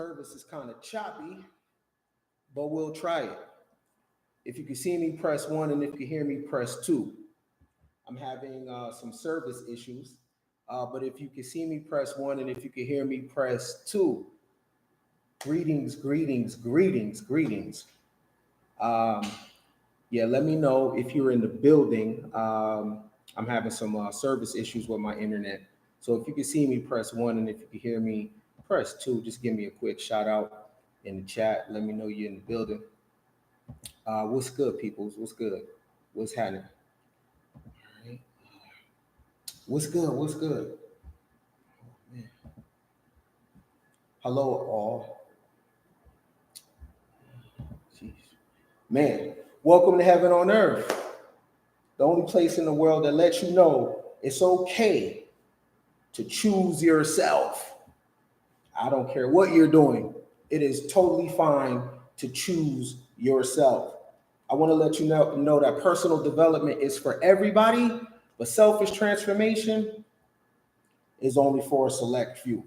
Service is kind of choppy, but we'll try it. If you can see me, press one, and if you hear me, press two. I'm having some service issues, but if you can see me, press one, and if you can hear me, press two. Greetings, greetings, greetings, greetings. Yeah, let me know if you're in the building. I'm having some service issues with my internet. So if you can see me, press one, and if you can hear me, press two. Just give me a quick shout out in the chat. Let me know you're in the building. What's good, peoples? What's good? What's happening? All right. What's good? What's good? Oh, man. Hello, all. Jeez. Man, welcome to Heaven on Earth. The only place in the world that lets you know it's okay to choose yourself. I don't care what you're doing. It is totally fine to choose yourself. I want to let you know that personal development is for everybody, but selfish transformation is only for a select few.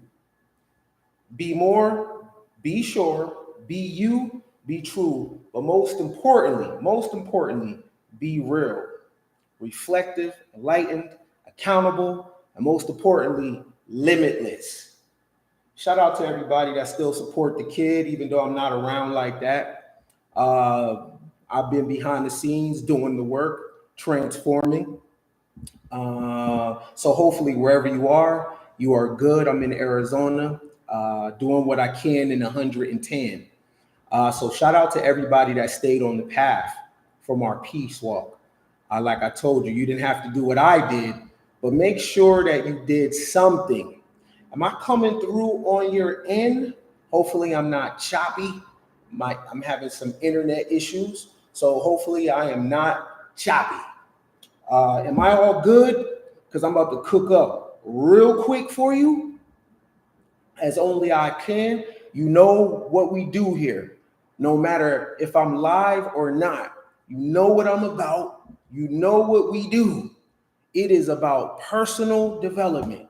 Be more, be sure, be you, be true, but most importantly, be real, reflective, enlightened, accountable, and most importantly, limitless. Shout out to everybody that still support the kid, even though I'm not around like that. I've been behind the scenes doing the work, transforming. So hopefully wherever you are good. I'm in Arizona, doing what I can in 110. So shout out to everybody that stayed on the path from our peace walk. Like I told you, you didn't have to do what I did, but make sure that you did something. Am I coming through on your end? Hopefully I'm not choppy. I'm having some internet issues, so hopefully I am not choppy. Am I all good? Because I'm about to cook up real quick for you, as only I can. You know what we do here. No matter if I'm live or not, you know what I'm about. You know what we do. It is about personal development.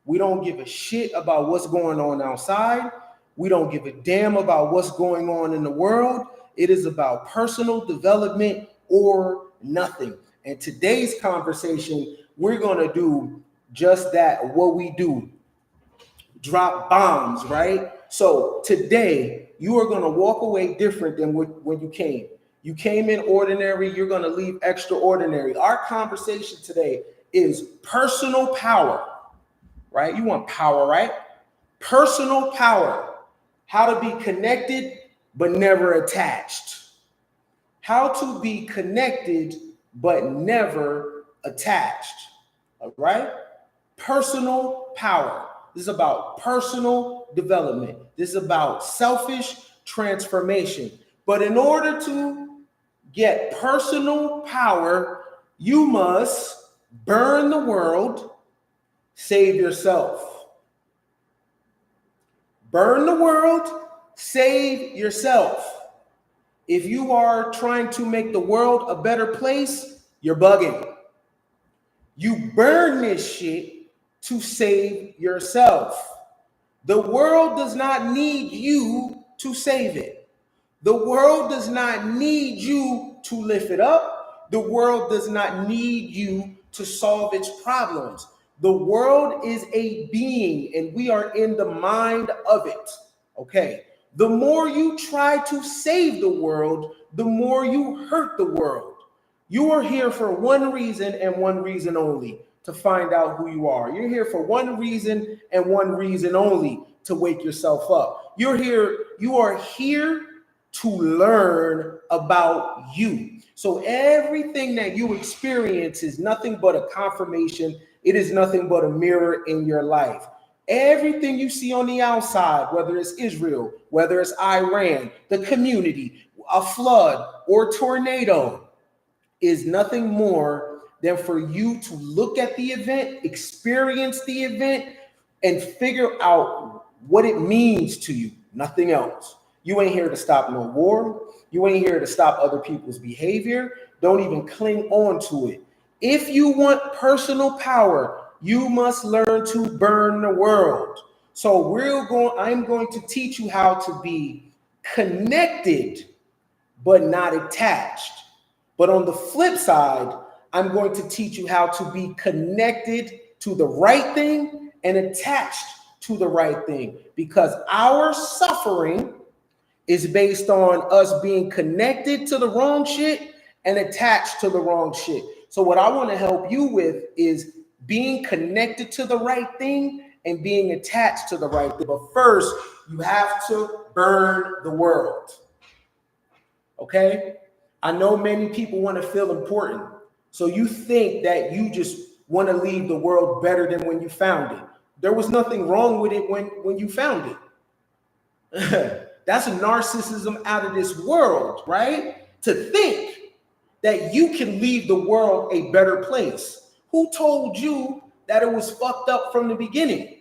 We don't give a shit about what's going on outside. We don't give a damn about what's going on in the world. It is about personal development or nothing. And today's conversation, we're going to do just that, what we do. Drop bombs, right? So today, you are going to walk away different than when you came. You came in ordinary, you're going to leave extraordinary. Our conversation today is personal power, right? You want power, right? Personal power. How to be connected, but never attached. How to be connected, but never attached. All right? Personal power. This is about personal development. This is about selfish transformation. But in order to get personal power, you must burn the world, save yourself. Burn the world, save yourself. If you are trying to make the world a better place, you're bugging. You burn this shit to save yourself. The world does not need you to save it. The world does not need you to lift it up. The world does not need you to solve its problems. The world is a being, and we are in the mind of it. Okay. The more you try to save the world, the more you hurt the world. You are here for one reason and one reason only, to find out who you are. You're here for one reason and one reason only, to wake yourself up. You are here to learn about you. So everything that you experience is nothing but a confirmation. It is nothing but a mirror in your life. Everything you see on the outside, whether it's Israel, whether it's Iran, the community, a flood, or tornado, is nothing more than for you to look at the event, experience the event, and figure out what it means to you. Nothing else. You ain't here to stop no war. You ain't here to stop other people's behavior. Don't even cling on to it. If you want personal power, you must learn to burn the world. So I'm going to teach you how to be connected, but not attached. But on the flip side, I'm going to teach you how to be connected to the right thing and attached to the right thing, because our suffering is based on us being connected to the wrong shit and attached to the wrong shit. So what I want to help you with is being connected to the right thing and being attached to the right thing. But first, you have to burn the world. Okay? I know many people want to feel important. So you think that you just want to leave the world better than when you found it. There was nothing wrong with it when you found it. That's a narcissism out of this world, right? To think that you can leave the world a better place. Who told you that it was fucked up from the beginning,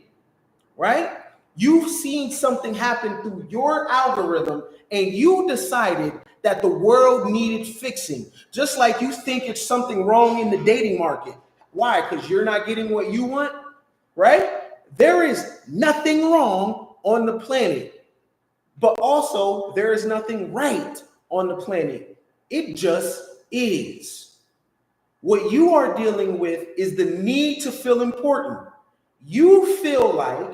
right? You've seen something happen through your algorithm and you decided that the world needed fixing. Just like you think it's something wrong in the dating market. Why? Because you're not getting what you want, right? There is nothing wrong on the planet, but also there is nothing right on the planet. It just is. What you are dealing with is the need to feel important. You feel like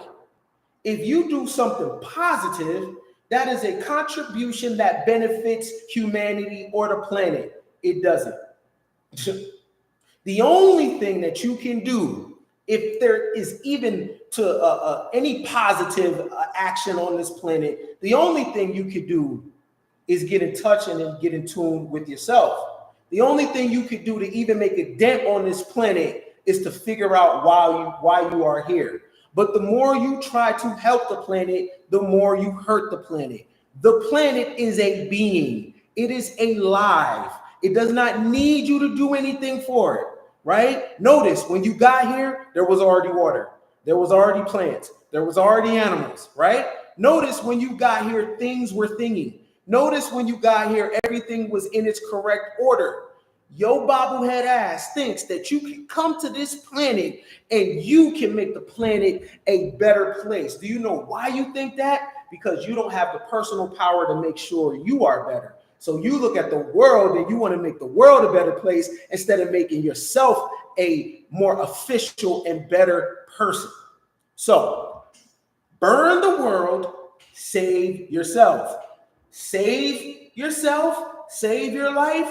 if you do something positive, that is a contribution that benefits humanity or the planet. It doesn't. The only thing that you can do, if there is even any positive action on this planet, the only thing you could do is get in touch and then get in tune with yourself. The only thing you could do to even make a dent on this planet is to figure out why you are here. But the more you try to help the planet, the more you hurt the planet. The planet is a being. It is alive. It does not need you to do anything for it, right? Notice when you got here, there was already water. There was already plants. There was already animals, right? Notice when you got here, things were thinking. Notice when you got here, everything was in its correct order. Your bobblehead ass thinks that you can come to this planet and you can make the planet a better place. Do you know why you think that? Because you don't have the personal power to make sure you are better. So you look at the world and you want to make the world a better place instead of making yourself a more official and better person. So burn the world, save yourself. Save yourself, save your life,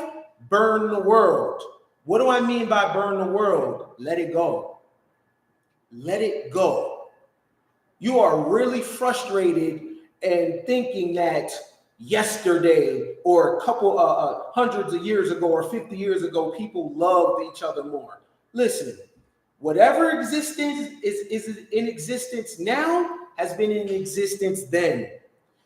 burn the world. What do I mean by burn the world? Let it go. Let it go. You are really frustrated and thinking that yesterday or a couple hundreds of years ago or 50 years ago, people loved each other more. Listen, whatever existence is in existence now has been in existence then.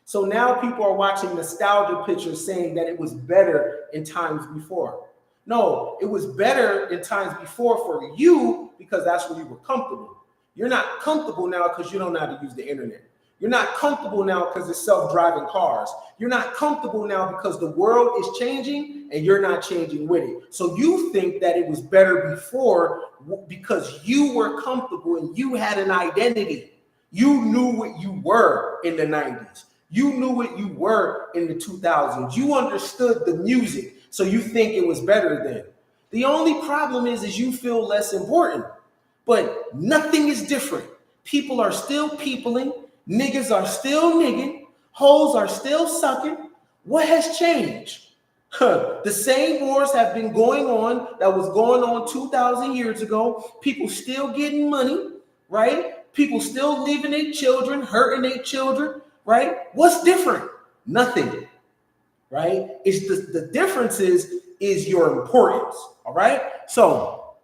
So now people are watching nostalgia pictures saying that it was better in times before. No, it was better in times before for you because that's where you were comfortable. You're not comfortable now because you don't know how to use the internet. You're not comfortable now because it's self-driving cars. You're not comfortable now because the world is changing and you're not changing with it. So you think that it was better before because you were comfortable and you had an identity. You knew what you were in the 90s. You knew what you were in the 2000s. You understood the music, so you think it was better then. The only problem is you feel less important, but nothing is different. People are still peopling, niggas are still nigging, hoes are still sucking. What has changed? The same wars have been going on that was going on 2,000 years ago. People still getting money, right? People still leaving their children, hurting their children. Right? What's different? Nothing. Right? It's the difference is your importance. All right. So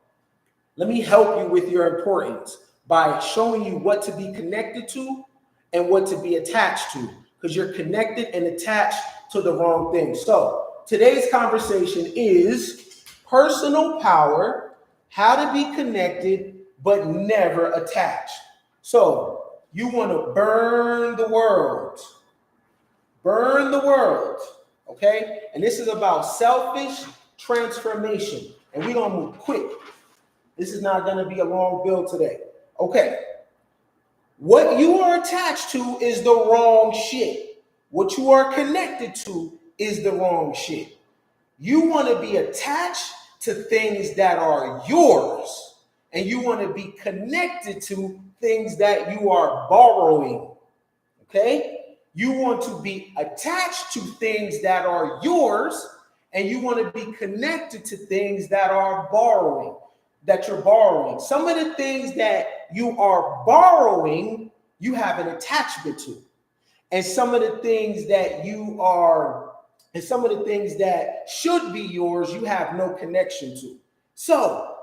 let me help you with your importance by showing you what to be connected to and what to be attached to, because you're connected and attached to the wrong thing. So today's conversation is personal power, how to be connected but never attached. So you want to burn the world. Burn the world, okay? And this is about selfish transformation. And we're going to move quick. This is not going to be a long build today. Okay. What you are attached to is the wrong shit. What you are connected to is the wrong shit. You want to be attached to things that are yours, and you want to be connected to things that you are borrowing. Okay? You want to be attached to things that are yours, and you want to be connected to things that are borrowing, that you're borrowing. Some of the things that you are borrowing, you have an attachment to. And some of the things that you are, and some of the things that should be yours, you have no connection to. So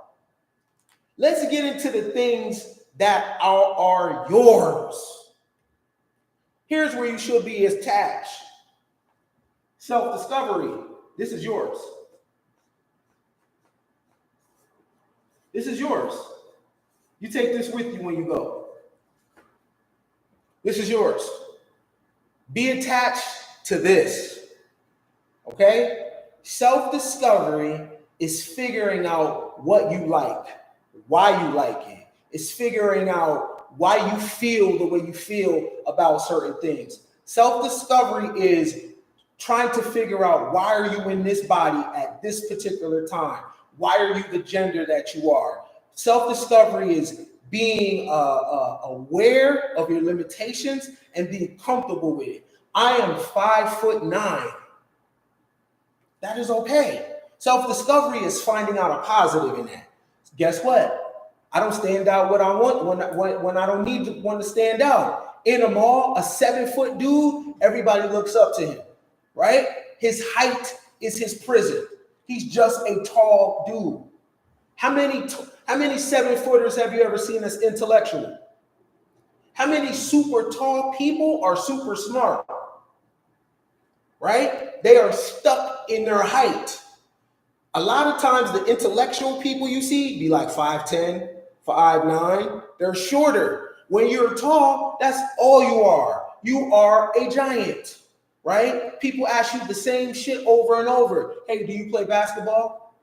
let's get into the things that are yours. Here's where you should be attached. Self-discovery. This is yours. This is yours. You take this with you when you go. This is yours. Be attached to this. Okay? Self-discovery is figuring out what you like, why you like it. It's figuring out why you feel the way you feel about certain things. Self-discovery is trying to figure out, why are you in this body at this particular time? Why are you the gender that you are? Self-discovery is being aware of your limitations and being comfortable with it. I am 5'9". That is okay. Self-discovery is finding out a positive in that. Guess what? I don't stand out what I want when I don't need to want to stand out. In a mall, a 7-foot dude, everybody looks up to him, right? His height is his prison. He's just a tall dude. How many 7-footers have you ever seen as intellectual? How many super tall people are super smart? Right? They are stuck in their height. A lot of times the intellectual people you see be like 5'10", 5'9". They're shorter. When you're tall, that's all you are. You are a giant, right? People ask you the same shit over and over. Hey, do you play basketball?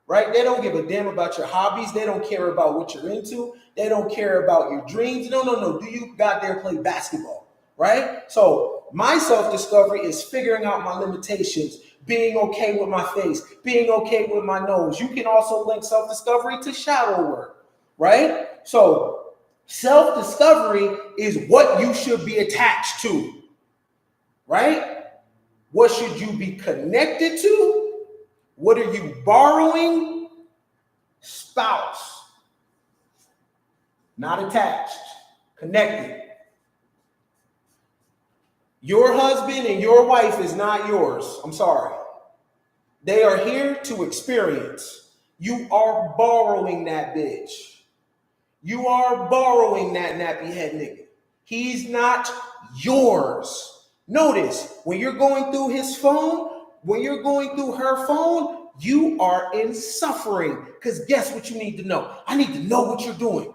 Right? They don't give a damn about your hobbies. They don't care about what you're into. They don't care about your dreams. No. Do you goddamn play basketball? Right? So my self-discovery is figuring out my limitations, being okay with my face, being okay with my nose. You can also link self-discovery to shadow work, right? So self-discovery is what you should be attached to, right? What should you be connected to? What are you borrowing? Spouse. Not attached, connected. Your husband and your wife is not yours. I'm sorry. They are here to experience. You are borrowing that bitch. You are borrowing that nappy head nigga. He's not yours. Notice, when you're going through his phone, when you're going through her phone, you are in suffering. Because guess what you need to know? I need to know what you're doing.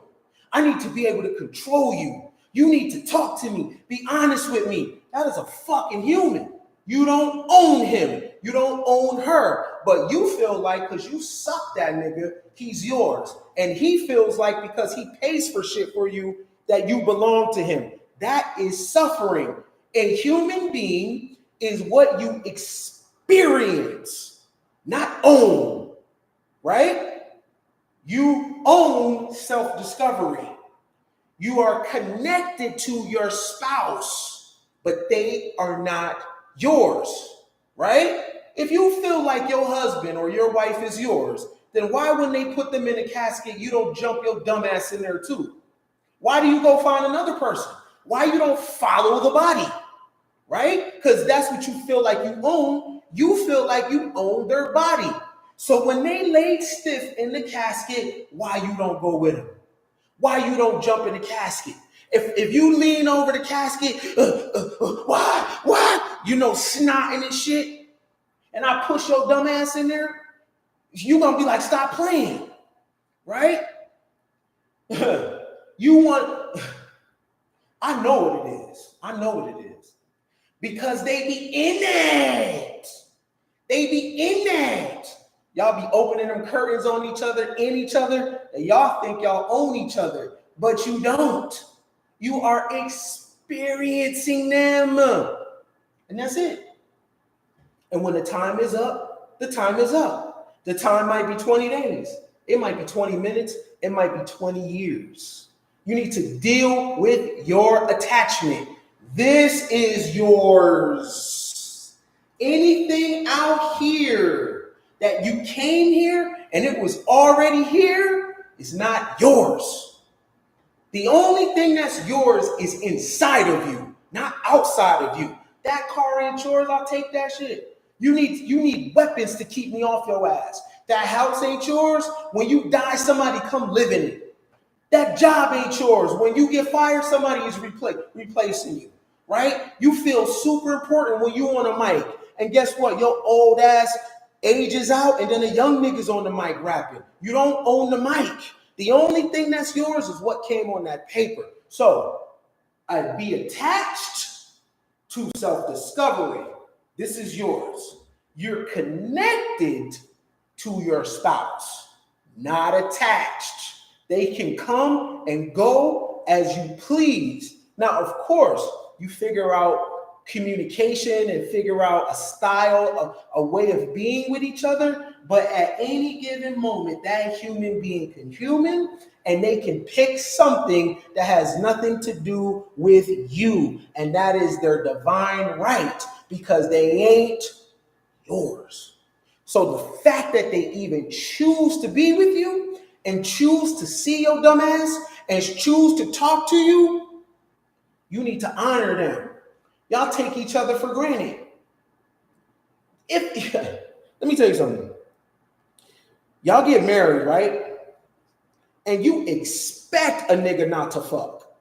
I need to be able to control you. You need to talk to me. Be honest with me. That is a fucking human. You don't own him. You don't own her. But you feel like because you suck that nigga, he's yours. And he feels like because he pays for shit for you that you belong to him. That is suffering. A human being is what you experience, not own. Right? You own self-discovery. You are connected to your spouse, but they are not yours, right? If you feel like your husband or your wife is yours, then why when they put them in a casket, you don't jump your dumb ass in there too? Why do you go find another person? Why you don't follow the body, right? Because that's what you feel like you own. You feel like you own their body. So when they lay stiff in the casket, why you don't go with them? Why you don't jump in the casket? If you lean over the casket, why? You know, snotting and shit, and I push your dumb ass in there, you gonna be like, stop playing, right? You want, I know what it is. I know what it is. Because they be in it. They be in that. Y'all be opening them curtains on each other, in each other, and y'all think y'all own each other, but you don't. You are experiencing them. And that's it. And when the time is up, the time is up. The time might be 20 days. It might be 20 minutes. It might be 20 years. You need to deal with your attachment. This is yours. Anything out here that you came here and it was already here is not yours. The only thing that's yours is inside of you, not outside of you. That car ain't yours, I'll take that shit. You need weapons to keep me off your ass. That house ain't yours. When you die, somebody come live in it. That job ain't yours. When you get fired, somebody is replacing you, right? You feel super important when you on a mic. And guess what? Your old ass ages out and then the young niggas on the mic rapping. You don't own the mic. The only thing that's yours is what came on that paper. So I'd be attached to self-discovery. This is yours. You're connected to your spouse, not attached. They can come and go as you please. Now, of course, you figure out communication and figure out a style, a way of being with each other. But at any given moment, that human being can human, and they can pick something that has nothing to do with you. And that is their divine right, because they ain't yours. So the fact that they even choose to be with you and choose to see your dumb ass and choose to talk to you, you need to honor them. Y'all take each other for granted. Let me tell you something. Y'all get married, right? And you expect a nigga not to fuck.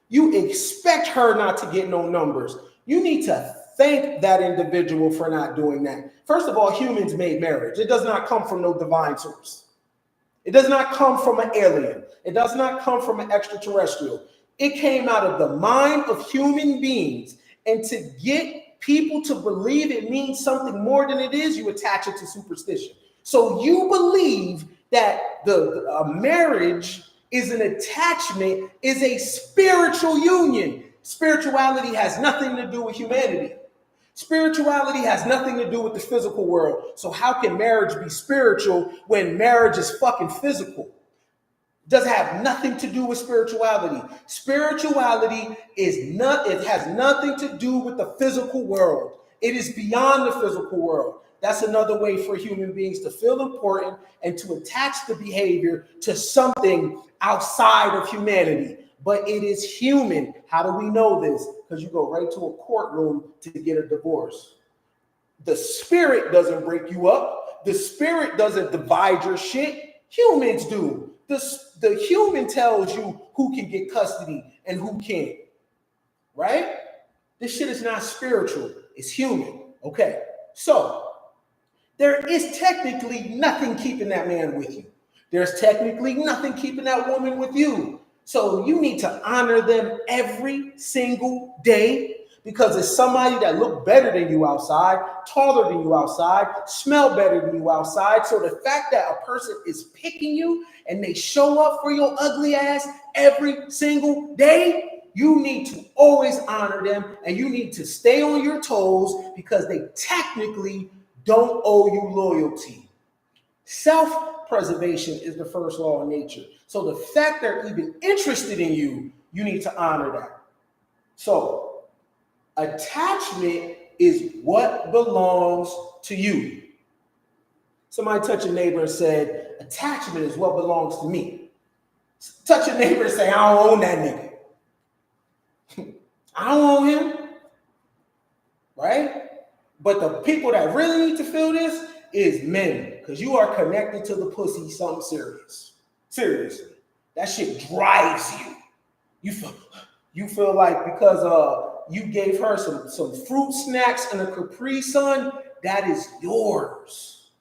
You expect her not to get no numbers. You need to thank that individual for not doing that. First of all, humans made marriage. It does not come from no divine source. It does not come from an alien. It does not come from an extraterrestrial. It came out of the mind of human beings. And to get people to believe it means something more than it is, you attach it to superstition. So you believe that the marriage is an attachment, is a spiritual union. Spirituality has nothing to do with humanity. Spirituality has nothing to do with the physical world. So how can marriage be spiritual when marriage is fucking physical? It does have nothing to do with spirituality. Spirituality it has nothing to do with the physical world. It is beyond the physical world. That's another way for human beings to feel important and to attach the behavior to something outside of humanity. But it is human. How do we know this? Because you go right to a courtroom to get a divorce. The spirit doesn't break you up. The spirit doesn't divide your shit. Humans do. The human tells you who can get custody and who can't. Right? This shit is not spiritual. It's human. Okay. So there is technically nothing keeping that man with you. There's technically nothing keeping that woman with you. So you need to honor them every single day, because it's somebody that look better than you outside, taller than you outside, smell better than you outside. So the fact that a person is picking you and they show up for your ugly ass every single day, you need to always honor them, and you need to stay on your toes, because they technically don't owe you loyalty. Self-preservation is the first law of nature. So the fact they're even interested in you, you need to honor that. So attachment is what belongs to you. Somebody touch a neighbor and said, attachment is what belongs to me. Touch a neighbor and say, I don't own that nigga. I don't own him. Right? But the people that really need to feel this is men, because you are connected to the pussy something serious. Seriously. That shit drives you. You feel like because you gave her some fruit snacks and a Capri Sun, that is yours.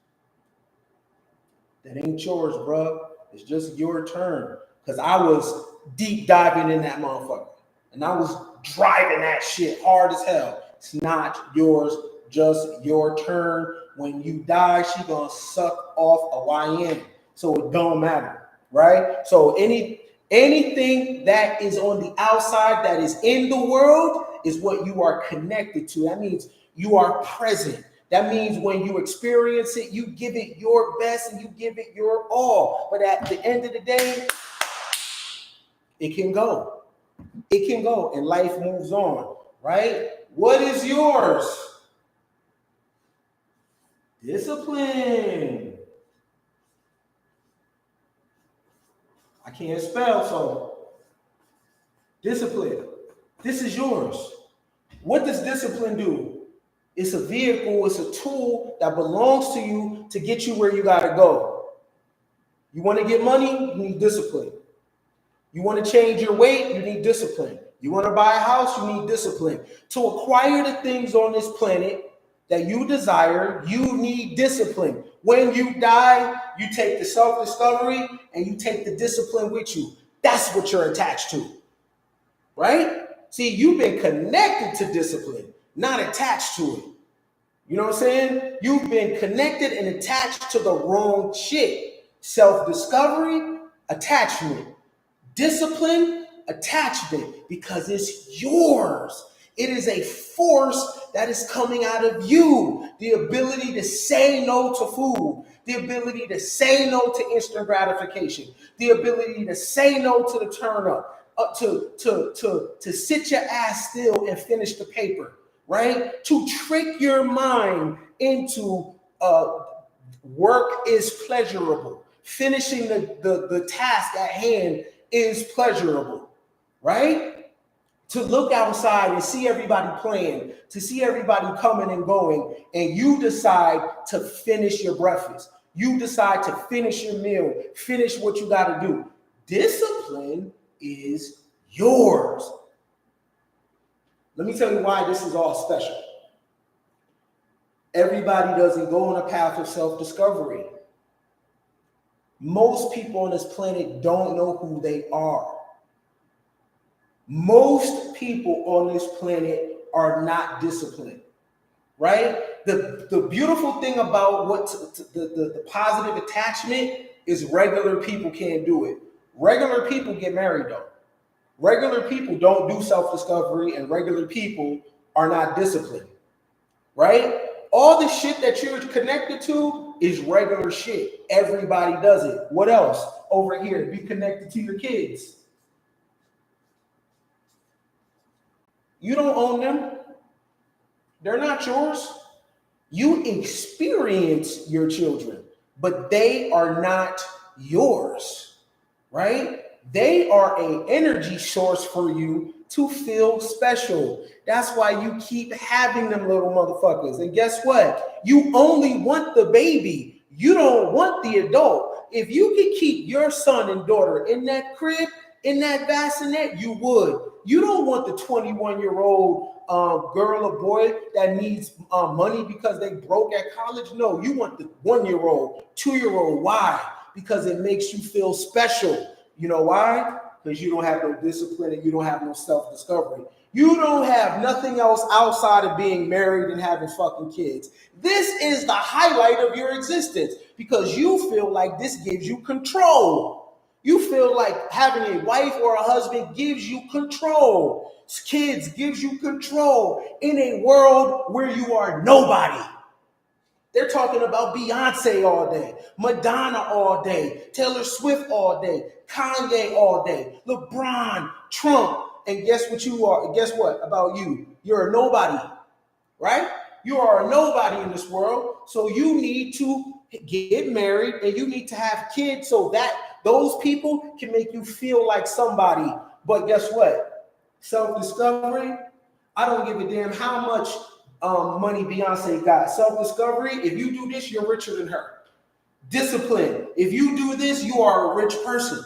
That ain't yours, bro. It's just your turn. Because I was deep diving in that motherfucker. And I was driving that shit hard as hell. It's not yours, just your turn. When you die, she gonna suck off a YN. So it don't matter, right? So Anything that is on the outside, that is in the world, is what you are connected to. That means you are present. That means when you experience it, you give it your best and you give it your all. But at the end of the day, it can go. It can go, and life moves on, right? What is yours? Discipline. I can't spell, so discipline. This is yours. What does discipline do? It's a vehicle, it's a tool that belongs to you to get you where you got to go. You want to get money? You need discipline. You want to change your weight? You need discipline. You want to buy a house? You need discipline. To acquire the things on this planet that you desire, you need discipline. When you die, you take the self-discovery and you take the discipline with you. That's what you're attached to, right? See, you've been connected to discipline, not attached to it. You know what I'm saying? You've been connected and attached to the wrong shit. Self-discovery, attachment. Discipline, attachment, because it's yours. It is a force that is coming out of you. The ability to say no to food, the ability to say no to instant gratification, the ability to say no to the turn up, to sit your ass still and finish the paper, right? To trick your mind into work is pleasurable. Finishing the task at hand is pleasurable, right? To look outside and see everybody playing, to see everybody coming and going, and you decide to finish your breakfast. You decide to finish your meal, finish what you got to do. Discipline is yours. Let me tell you why this is all special. Everybody doesn't go on a path of self-discovery. Most people on this planet don't know who they are. Most people on this planet are not disciplined, right? The beautiful thing about the positive attachment is regular people can't do it. Regular people get married though. Regular people don't do self-discovery, and regular people are not disciplined, right? All the shit that you're connected to is regular shit. Everybody does it. What else? Over here, be connected to your kids. You don't own them. They're not yours. You experience your children, but they are not yours, right? They are an energy source for you to feel special. That's why you keep having them little motherfuckers. And guess what? You only want the baby. You don't want the adult. If you could keep your son and daughter in that crib, in that bassinet, you would. You don't want the 21-year-old girl or boy that needs money because they broke at college. No, you want the 1-year-old, 2-year-old. Why? Because it makes you feel special. You know why? Because you don't have no discipline and you don't have no self-discovery. You don't have nothing else outside of being married and having fucking kids. This is the highlight of your existence because you feel like this gives you control. You feel like having a wife or a husband gives you control. Kids gives you control in a world where you are nobody. They're talking about Beyonce all day, Madonna all day, Taylor Swift all day, Kanye all day, LeBron, Trump. And guess what you are? And guess what about you? You're a nobody, right? You are a nobody in this world. So you need to get married and you need to have kids so that those people can make you feel like somebody. But guess what? Self-discovery, I don't give a damn how much money Beyonce got. Self-discovery, if you do this, you're richer than her. Discipline, if you do this, you are a rich person,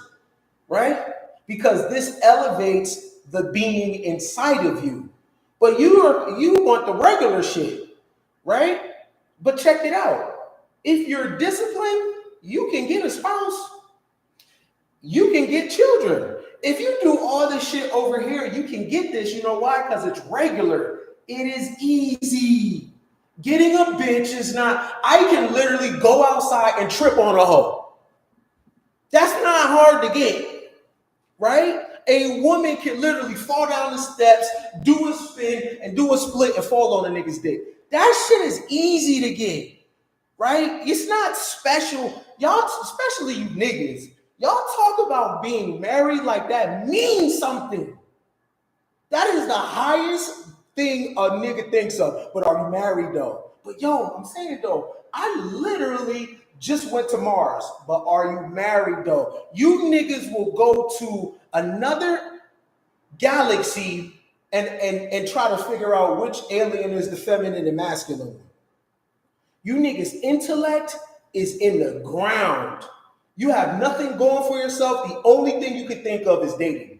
right? Because this elevates the being inside of you. But you want the regular shit, right? But check it out. If you're disciplined, you can get a spouse. You can get children. If you do all this shit over here, you can get this. You know why? Because it's regular. It is easy. Getting a bitch is not, I can literally go outside and trip on a hoe. That's not hard to get. right? A woman can literally fall down the steps, do a spin, and do a split and fall on a nigga's dick. That shit is easy to get, right? It's not special. Y'all, especially you niggas, y'all talk about being married like that means something. That is the highest thing a nigga thinks of. But are you married though? But yo, I'm saying though, I literally just went to Mars. But are you married though? You niggas will go to another galaxy and try to figure out which alien is the feminine and masculine one. You niggas' intellect is in the ground. You have nothing going for yourself. The only thing you can think of is dating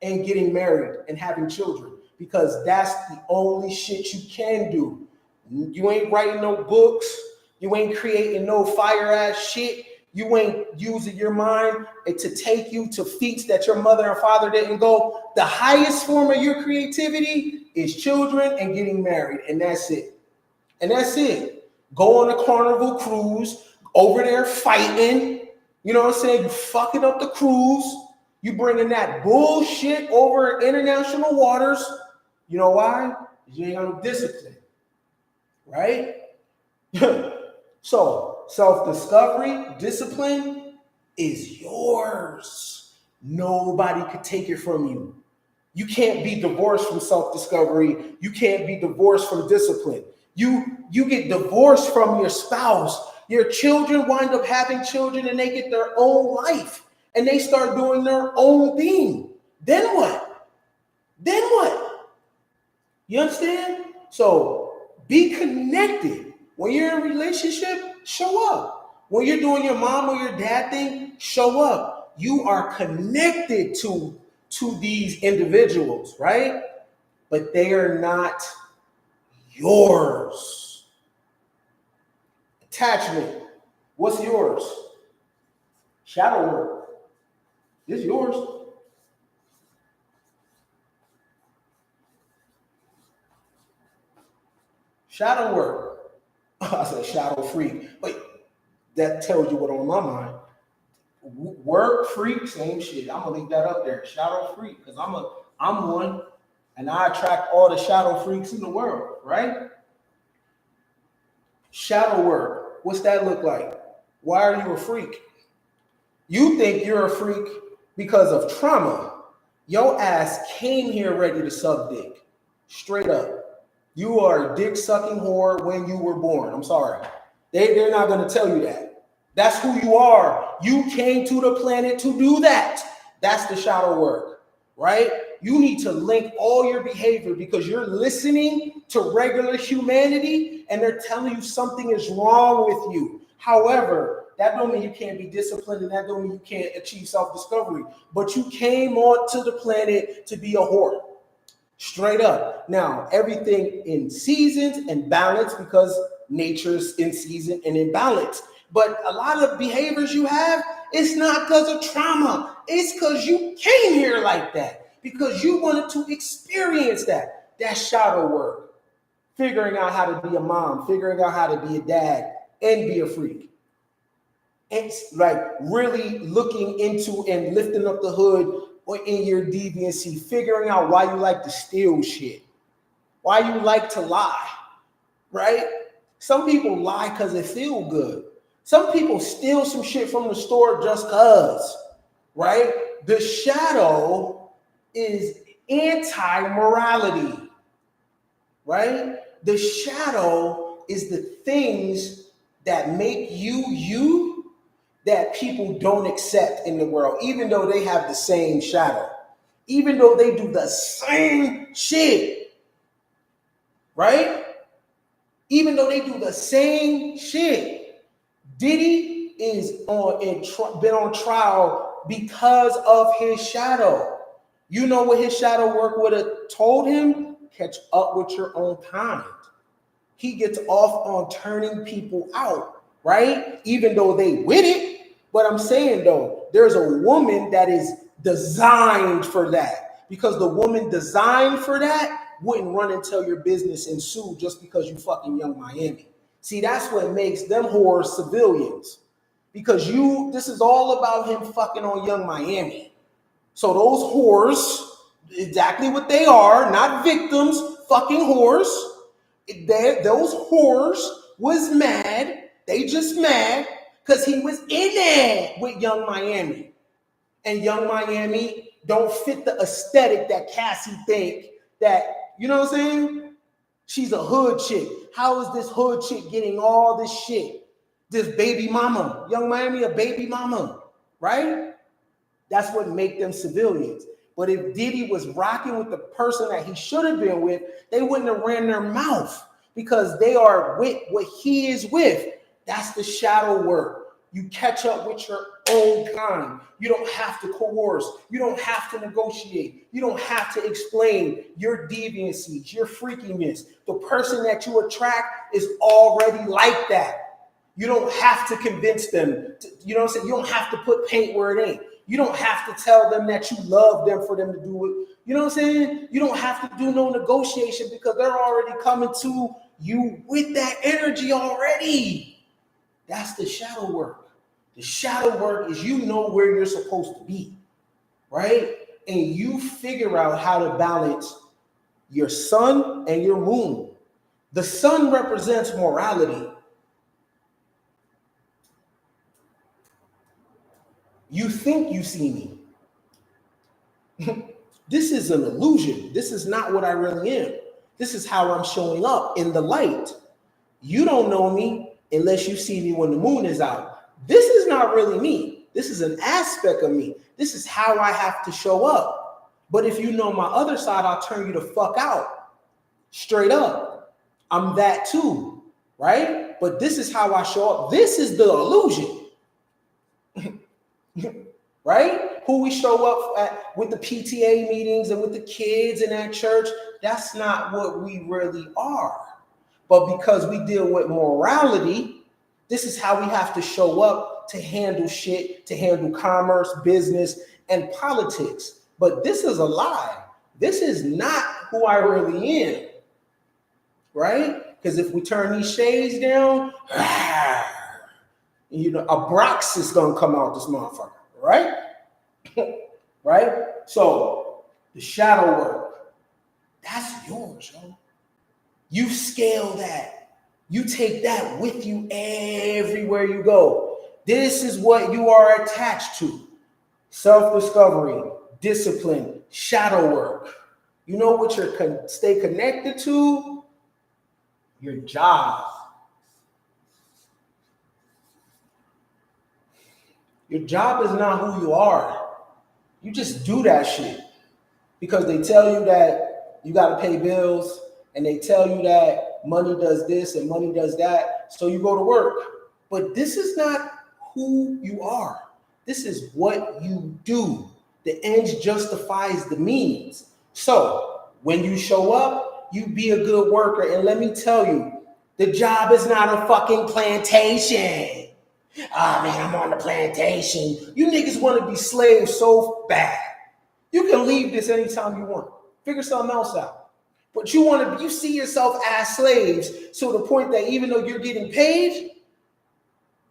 and getting married and having children, because that's the only shit you can do. You ain't writing no books. You ain't creating no fire ass shit. You ain't using your mind to take you to feats that your mother and father didn't go. The highest form of your creativity is children and getting married, and that's it. And that's it. Go on a Carnival cruise, over there fighting. You know what I'm saying? You fucking up the cruise. You bringing that bullshit over international waters. You know why? You ain't got no discipline, right? So self-discovery, discipline is yours. Nobody could take it from you. You can't be divorced from self-discovery. You can't be divorced from discipline. You get divorced from your spouse. Your children wind up having children and they get their own life and they start doing their own thing. Then what? Then what? You understand? So be connected. When you're in a relationship, show up. When you're doing your mom or your dad thing, show up. You are connected to these individuals, right? But they are not yours. Attachment. What's yours? Shadow work. It's yours. Shadow work. I said shadow freak. Wait, that tells you what on my mind. Work freak, same shit. I'm gonna leave that up there. Shadow freak, because I'm one, and I attract all the shadow freaks in the world, right? Shadow work. What's that look like? Why are you a freak? You think you're a freak because of trauma. Your ass came here ready to suck dick. Straight up. You are a dick sucking whore when you were born. I'm sorry. They're not going to tell you that. That's who you are. You came to the planet to do that. That's the shadow work, right? You need to link all your behavior because you're listening to regular humanity and they're telling you something is wrong with you. However, that don't mean you can't be disciplined and that don't mean you can't achieve self-discovery. But you came onto the planet to be a whore. Straight up. Now, everything in seasons and balance because nature's in season and in balance. But a lot of behaviors you have, it's not because of trauma. It's because you came here like that. Because you wanted to experience that. That's shadow work. Figuring out how to be a mom, figuring out how to be a dad, and be a freak. It's like really looking into and lifting up the hood or in your deviancy, figuring out why you like to steal shit, why you like to lie, right? Some people lie because it feels good. Some people steal some shit from the store just because, right? The shadow is anti-morality, right? The shadow is the things that make you that people don't accept in the world, even though they have the same shadow, even though they do the same shit, right? Even though they do the same shit. Diddy is been on trial because of his shadow. You know what his shadow work would have told him? Catch up with your own kind. He gets off on turning people out, right? Even though they with it. But I'm saying though, there's a woman that is designed for that. Because the woman designed for that wouldn't run and tell your business and sue just because you fucking Young Miami. See, that's what makes them whores civilians. Because this is all about him fucking on Young Miami. So those whores, exactly what they are, not victims, fucking whores. Those whores was mad. They just mad because he was in there with Young Miami. And Young Miami don't fit the aesthetic that Cassie think that, you know what I'm saying? She's a hood chick. How is this hood chick getting all this shit? This baby mama. Young Miami, a baby mama, right? That's what make them civilians. But if Diddy was rocking with the person that he should have been with, they wouldn't have ran their mouth because they are with what he is with. That's the shadow work. You catch up with your own kind. You don't have to coerce. You don't have to negotiate. You don't have to explain your deviancies, your freakiness. The person that you attract is already like that. You don't have to convince them. You know what I'm saying? You don't have to put paint where it ain't. You don't have to tell them that you love them for them to do it. You know what I'm saying? You don't have to do no negotiation because they're already coming to you with that energy already. That's the shadow work. The shadow work is you know where you're supposed to be, right? And you figure out how to balance your sun and your moon. The sun represents morality. You think you see me. This is an illusion. This is not what I really am. This is how I'm showing up in the light. You don't know me unless you see me when the moon is out. This is not really me. This is an aspect of me. This is how I have to show up. But if you know my other side, I'll turn you the fuck out. Straight up. I'm that too, right? But this is how I show up. This is the illusion. Right? Who we show up at with the PTA meetings and with the kids in that church, that's not what we really are. But because we deal with morality, this is how we have to show up to handle shit, to handle commerce, business, and politics. But this is a lie. This is not who I really am, right? Because if we turn these shades down, you know, a Brox is gonna come out this motherfucker, right? Right? So the shadow work, that's yours, yo. You scale that. You take that with you everywhere you go. This is what you are attached to. Self-discovery, discipline, shadow work. You know what you're stay connected to? Your job. Your job is not who you are. You just do that shit because they tell you that you got to pay bills and they tell you that money does this and money does that. So you go to work. But this is not who you are. This is what you do. The ends justifies the means. So when you show up, you be a good worker. And let me tell you, the job is not a fucking plantation. Ah, man, I'm on the plantation. You niggas want to be slaves so bad. You can leave this anytime you want. Figure something else out. But you see yourself as slaves to the point that even though you're getting paid,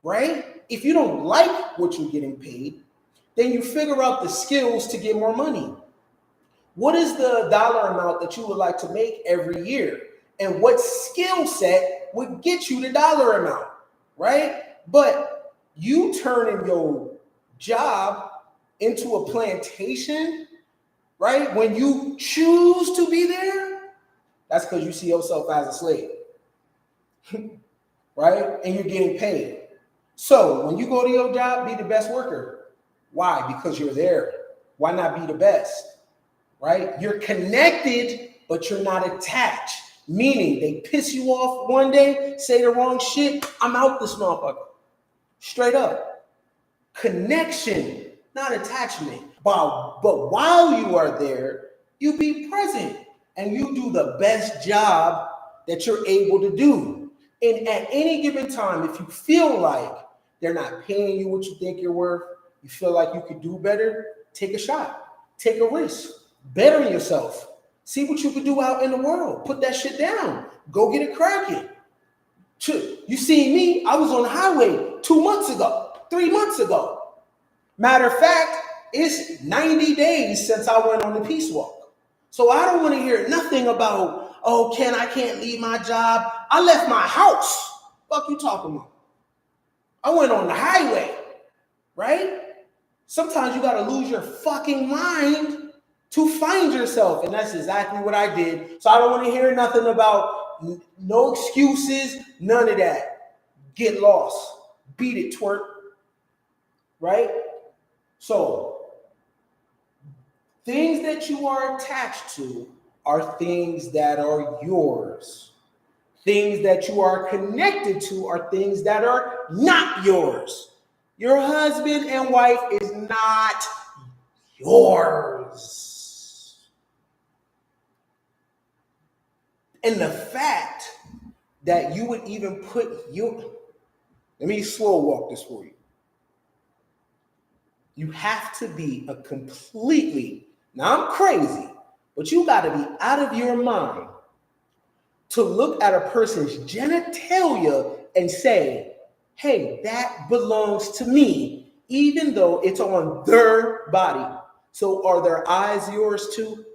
right? If you don't like what you're getting paid, then you figure out the skills to get more money. What is the dollar amount that you would like to make every year? And what skill set would get you the dollar amount, right? But you turning your job into a plantation, right? When you choose to be there, that's because you see yourself as a slave, right? And you're getting paid. So when you go to your job, be the best worker. Why? Because you're there. Why not be the best, right? You're connected, but you're not attached. Meaning they piss you off one day, say the wrong shit, I'm out this motherfucker. Straight up. Connection, not attachment. But while you are there, you be present and you do the best job that you're able to do. And at any given time, if you feel like they're not paying you what you think you're worth, you feel like you could do better, take a shot, take a risk, better yourself. See what you can do out in the world. Put that shit down. Go get it cracking. You see me, I was on the highway 2 months ago, 3 months ago. Matter of fact, it's 90 days since I went on the peace walk. So I don't want to hear nothing about, oh, I can't leave my job. I left my house. Fuck you talking about? I went on the highway, right? Sometimes you got to lose your fucking mind to find yourself. And that's exactly what I did. So I don't want to hear nothing about no excuses, none of that. Get lost. Beat it, twerk. Right? So things that you are attached to are things that are yours. Things that you are connected to are things that are not yours. Your husband and wife is not yours. And the fact that you would even put you, let me slow walk this for you. You have to be a completely, now I'm crazy, but you got to be out of your mind to look at a person's genitalia and say, hey, that belongs to me, even though it's on their body. So are their eyes yours too?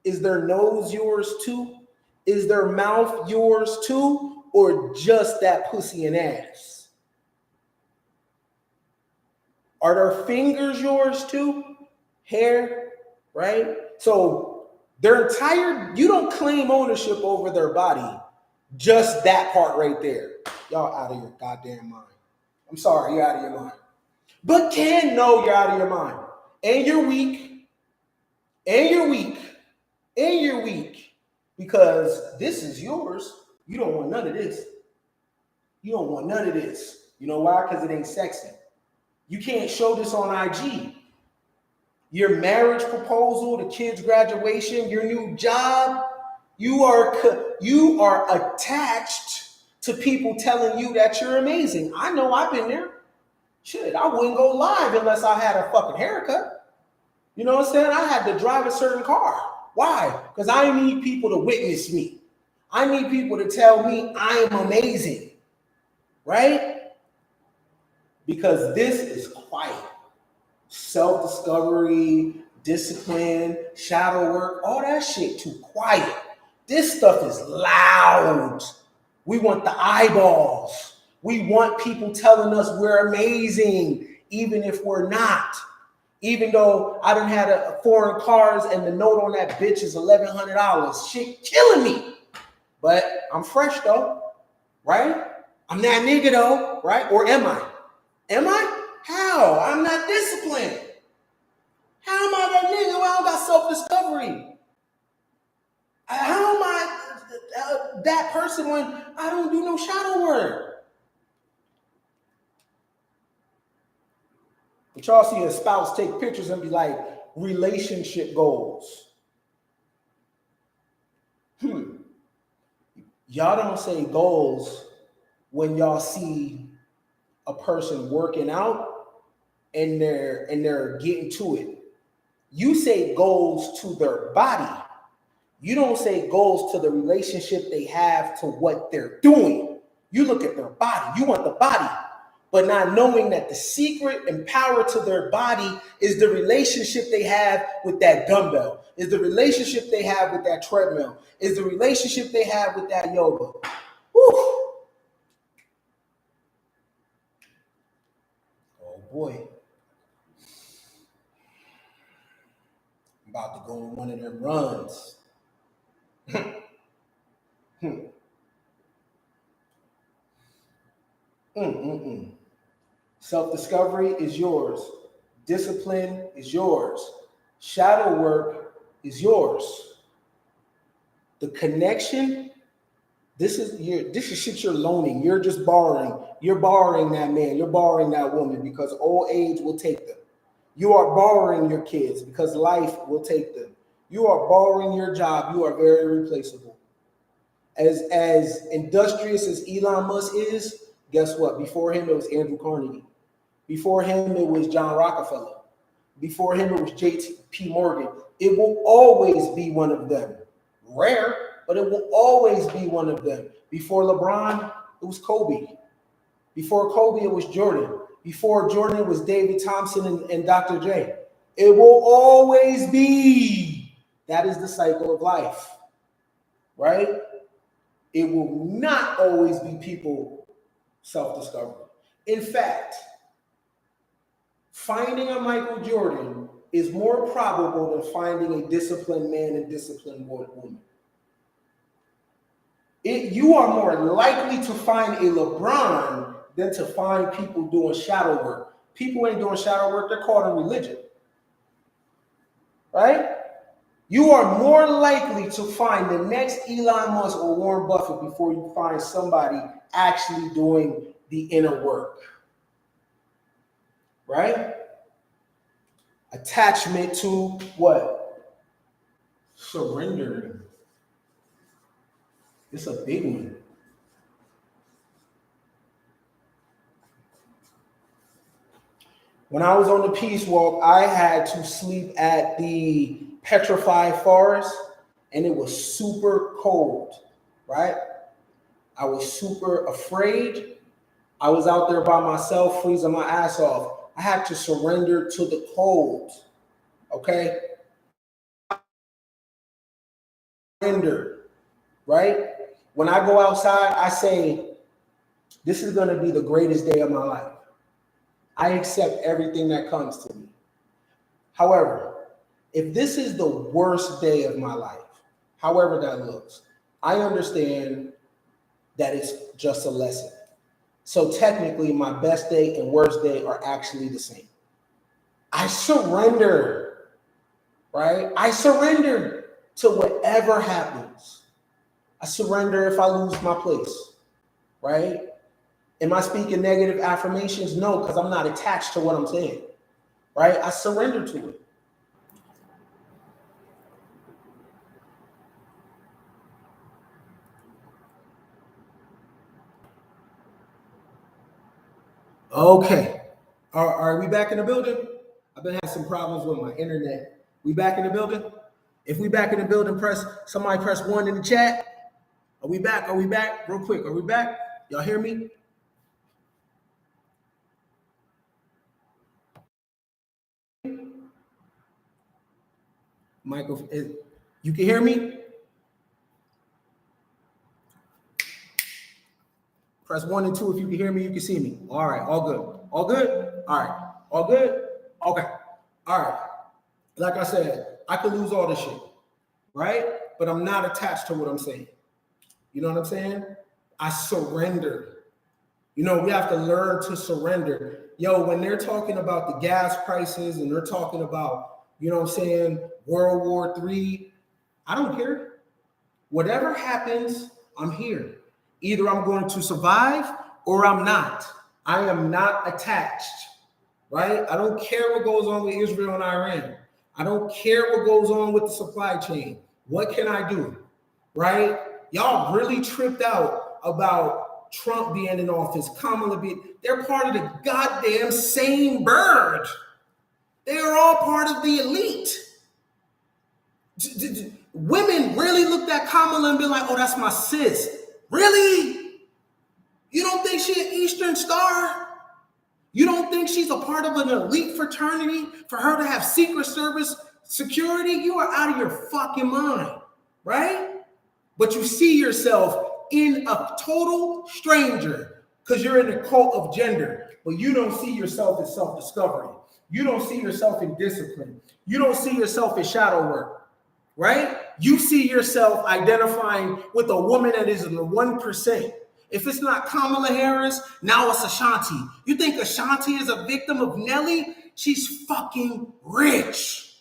Is their nose yours too? Is their mouth yours too? Or just that pussy and ass? Are their fingers yours too? Hair, right? So their entire, you don't claim ownership over their body. Just that part right there. Y'all out of your goddamn mind. I'm sorry, you're out of your mind. But know you're out of your mind. And you're weak. And you're weak. And you're weak. Because this is yours. You don't want none of this. You don't want none of this. You know why? Because it ain't sexy. You can't show this on IG. Your marriage proposal, the kids' graduation, your new job, you are attached to people telling you that you're amazing. I know I've been there. Shit, I wouldn't go live unless I had a fucking haircut. You know what I'm saying? I had to drive a certain car. Why? Because I need people to witness me. I need people to tell me I am amazing. Right? Because this is quiet. Self-discovery, discipline, shadow work, all that shit too quiet. This stuff is loud. We want the eyeballs. We want people telling us we're amazing, even if we're not. Even though I done had a foreign cars and the note on that bitch is $1,100. Shit killing me. But I'm fresh though, right? I'm that nigga though, right? Or am I? Am I? How? I'm not disciplined. How am I that nigga when I don't got self-discovery? How am I that person when I don't do no shadow work? But y'all see a spouse take pictures and be like, relationship goals. Y'all don't say goals when y'all see a person working out and they're getting to it. You say goals to their body. You don't say goals to the relationship they have to what they're doing. You look at their body. You want the body, but not knowing that the secret and power to their body is the relationship they have with that dumbbell, is the relationship they have with that treadmill, is the relationship they have with that yoga. Woo. Oh boy. I'm about to go on one of them runs. Self-discovery is yours. Discipline is yours. Shadow work is yours. The connection, this is shit you're loaning. You're just borrowing. You're borrowing that man. You're borrowing that woman because old age will take them. You are borrowing your kids because life will take them. You are borrowing your job. You are very replaceable. As industrious as Elon Musk is, guess what? Before him, it was Andrew Carnegie. Before him, it was John Rockefeller. Before him, it was J.P. Morgan. It will always be one of them. Rare, but it will always be one of them. Before LeBron, it was Kobe. Before Kobe, it was Jordan. Before Jordan, it was David Thompson and Dr. J. It will always be. That is the cycle of life, right? It will not always be people self-discovery. In fact, finding a Michael Jordan is more probable than finding a disciplined man and disciplined woman. You are more likely to find a LeBron than to find people doing shadow work. People ain't doing shadow work, they're caught in religion. Right? You are more likely to find the next Elon Musk or Warren Buffett before you find somebody actually doing the inner work. Right? Attachment to what? Surrendering. It's a big one. When I was on the Peace Walk, I had to sleep at the petrified forest, and it was super cold, right? I was super afraid. I was out there by myself, freezing my ass off. I had to surrender to the cold, okay? Surrender, right? When I go outside, I say, this is gonna be the greatest day of my life. I accept everything that comes to me. However, if this is the worst day of my life, however that looks, I understand that it's just a lesson. So technically, my best day and worst day are actually the same. I surrender, right? I surrender to whatever happens. I surrender if I lose my place, right? Am I speaking negative affirmations? No, because I'm not attached to what I'm saying, right? I surrender to it. Okay. Are we back in the building? I've been having some problems with my internet. We back in the building? If we back in the building, somebody press 1 in the chat. Are we back? Are we back? Real quick, are we back? Y'all hear me? Michael, you can hear me? Press 1 and 2 if you can hear me, you can see me. All right, all good. All good? All right, all good? Okay, all right. Like I said, I could lose all this shit, right? But I'm not attached to what I'm saying. You know what I'm saying? I surrender. You know, we have to learn to surrender. Yo, when they're talking about the gas prices and they're talking about, you know what I'm saying, World War III, I don't care. Whatever happens, I'm here. Either I'm going to survive or I'm not. I am not attached, right? I don't care what goes on with Israel and Iran. I don't care what goes on with the supply chain. What can I do, right? Y'all really tripped out about Trump being in office, Kamala being, they're part of the goddamn same bird. They are all part of the elite. Women really looked at Kamala and be like, oh, that's my sis. Really? You don't think she's an Eastern Star? You don't think she's a part of an elite fraternity for her to have Secret Service security? You are out of your fucking mind, right? But you see yourself in a total stranger because you're in a cult of gender, but you don't see yourself as self-discovery. You don't see yourself in discipline. You don't see yourself in shadow work, right? You see yourself identifying with a woman that is in the 1%. If it's not Kamala Harris, now it's Ashanti. You think Ashanti is a victim of Nelly? She's fucking rich.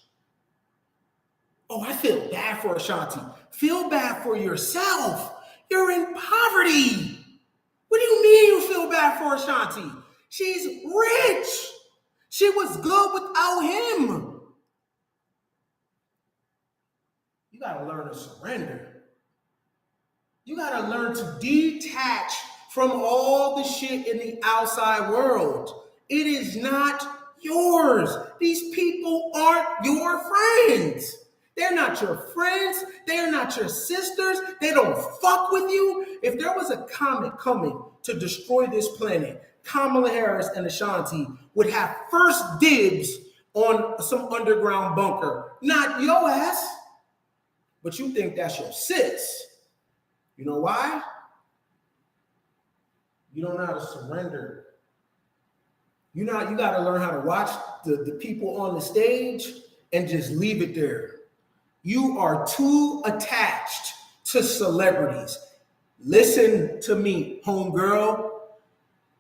Oh, I feel bad for Ashanti. Feel bad for yourself. You're in poverty. What do you mean you feel bad for Ashanti? She's rich. She was good without him. You got to learn to surrender. You got to learn to detach from all the shit in the outside world. It is not yours. These people aren't your friends. They're not your friends. They're not your sisters. They don't fuck with you. If there was a comet coming to destroy this planet, Kamala Harris and Ashanti would have first dibs on some underground bunker. Not your ass, but you think that's your sis. You know why? You don't know how to surrender. You got to learn how to watch the people on the stage and just leave it there. You are too attached to celebrities. Listen to me, homegirl.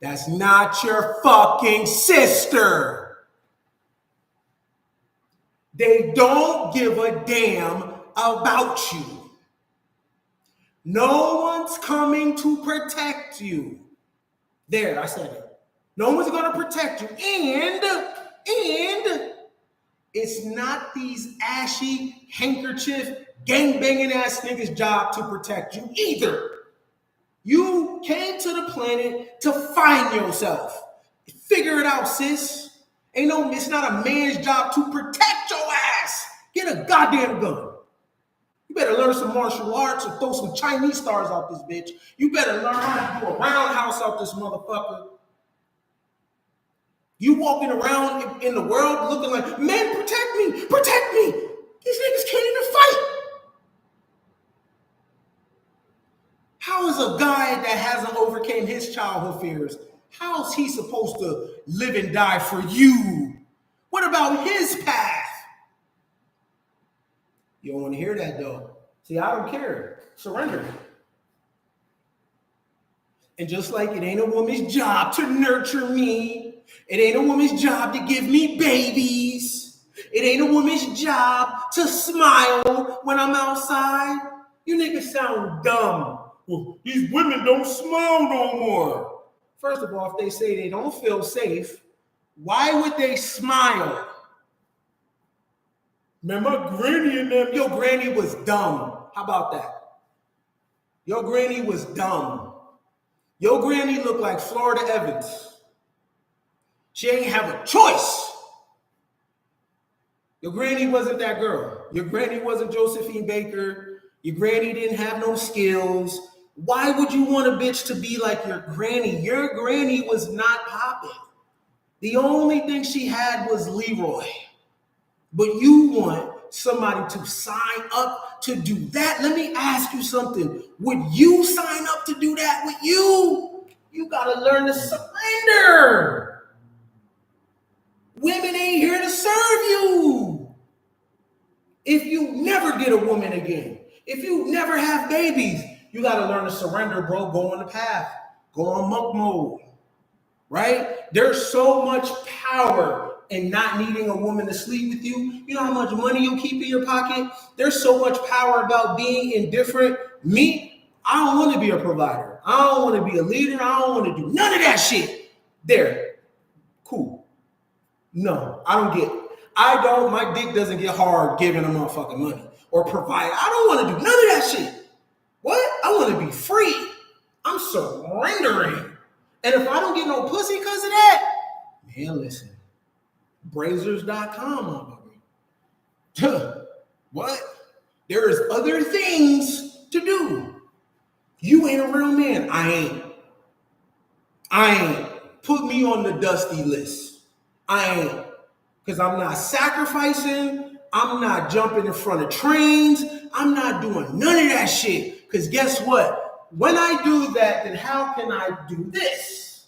That's not your fucking sister. They don't give a damn about you. No one's coming to protect you. There, I said it. No one's going to protect you. And it's not these ashy, handkerchief, gang-banging ass niggas' job to protect you either. You came to the planet to find yourself. Figure it out, sis. It's not a man's job to protect your ass. Get a goddamn gun. You better learn some martial arts or throw some Chinese stars out this bitch. You better learn how to do a roundhouse out this motherfucker. You walking around in the world looking like, man, protect me, protect me. These niggas can't even fight. How is a guy that hasn't overcame his childhood fears, how is he supposed to live and die for you? What about his path? You don't want to hear that though. See, I don't care. Surrender. And just like it ain't a woman's job to nurture me, it ain't a woman's job to give me babies, it ain't a woman's job to smile when I'm outside. You niggas sound dumb. Well, these women don't smile no more. First of all, if they say they don't feel safe, why would they smile? Man, my granny and them, your granny was dumb. How about that? Your granny was dumb. Your granny looked like Florida Evans. She ain't have a choice. Your granny wasn't that girl. Your granny wasn't Josephine Baker. Your granny didn't have no skills. Why would you want a bitch to be like your granny? Your granny was not popping. The only thing she had was Leroy. But you want somebody to sign up to do that? Let me ask you something. Would you sign up to do that with you? You gotta learn to surrender. Women ain't here to serve you. If you never get a woman again, if you never have babies, you gotta learn to surrender, bro. Go on the path. Go on monk mode. Right? There's so much power in not needing a woman to sleep with you. You know how much money you keep in your pocket? There's so much power about being indifferent. Me, I don't want to be a provider. I don't want to be a leader. I don't want to do none of that shit. There. Cool. No, I don't get it. My dick doesn't get hard giving a motherfucking money or provide. I don't want to do none of that shit. What? I want to be free. I'm surrendering. And if I don't get no pussy because of that, man, listen. Brazers.com, motherfucker. What? There is other things to do. You ain't a real man. I ain't. Put me on the dusty list. I ain't. Because I'm not sacrificing. I'm not jumping in front of trains. I'm not doing none of that shit. Because guess what? When I do that, then how can I do this?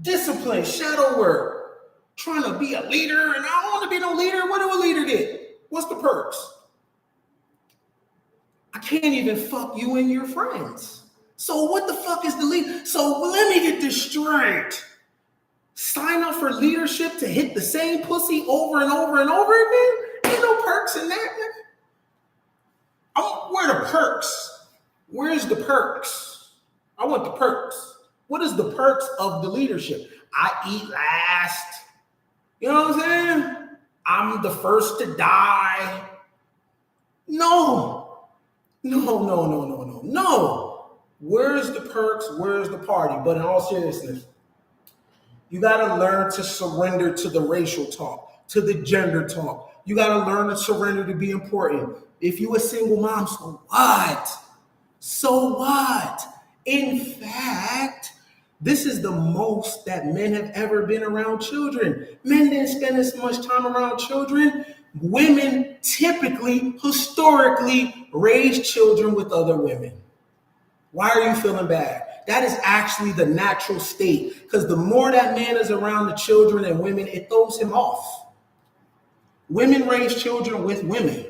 Discipline, shadow work, trying to be a leader, and I don't want to be no leader. What do a leader get? What's the perks? I can't even fuck you and your friends. So what the fuck is the lead? So let me get this straight. Sign up for leadership to hit the same pussy over and over and over again? Ain't no perks in that, man. Where are the perks? Where's the perks? I want the perks. What is the perks of the leadership? I eat last. You know what I'm saying? I'm the first to die. No. Where's the perks? Where's the party? But in all seriousness, you got to learn to surrender to the racial talk, to the gender talk. You got to learn to surrender to be important. If you a single mom, so what? So what? In fact, This is the most that men have ever been around children. Men didn't spend as much time around children. Women typically, historically, raise children with other women. Why are you feeling bad? That is actually the natural state, because the more that man is around the children and women, it throws him off. Women raise children with women.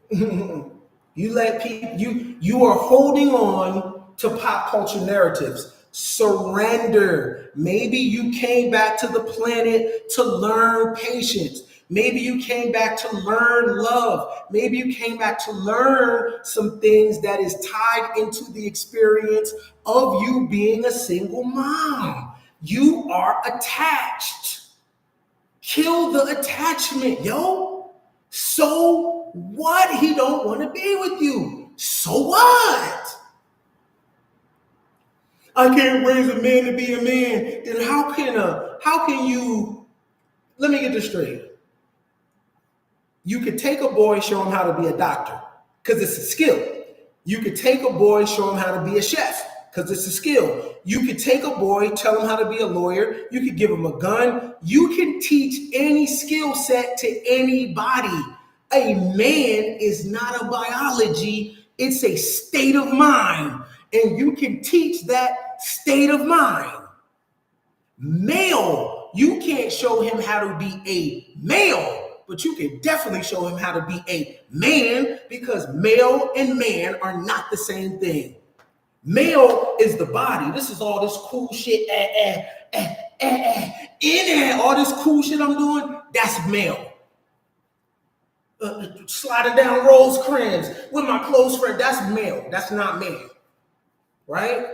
You let people, you are holding on to pop culture narratives. Surrender. Maybe you came back to the planet to learn patience. Maybe you came back to learn love. Maybe you came back to learn some things that is tied into the experience of you being a single mom. You are attached. Kill the attachment, yo. So what? He don't want to be with you. So what? I can't raise a man to be a man. Then how can you, let me get this straight. You could take a boy, show him how to be a doctor, because it's a skill. You could take a boy, show him how to be a chef, because it's a skill. You could take a boy, tell him how to be a lawyer. You could give him a gun. You can teach any skill set to anybody. A man is not a biology. It's a state of mind. And you can teach that state of mind. Male, you can't show him how to be a male, but you can definitely show him how to be a man, because male and man are not the same thing. Male is the body. This is all this cool shit, all this cool shit I'm doing, that's male. Sliding down Rosecrans with my close friend, that's male. That's not man, right?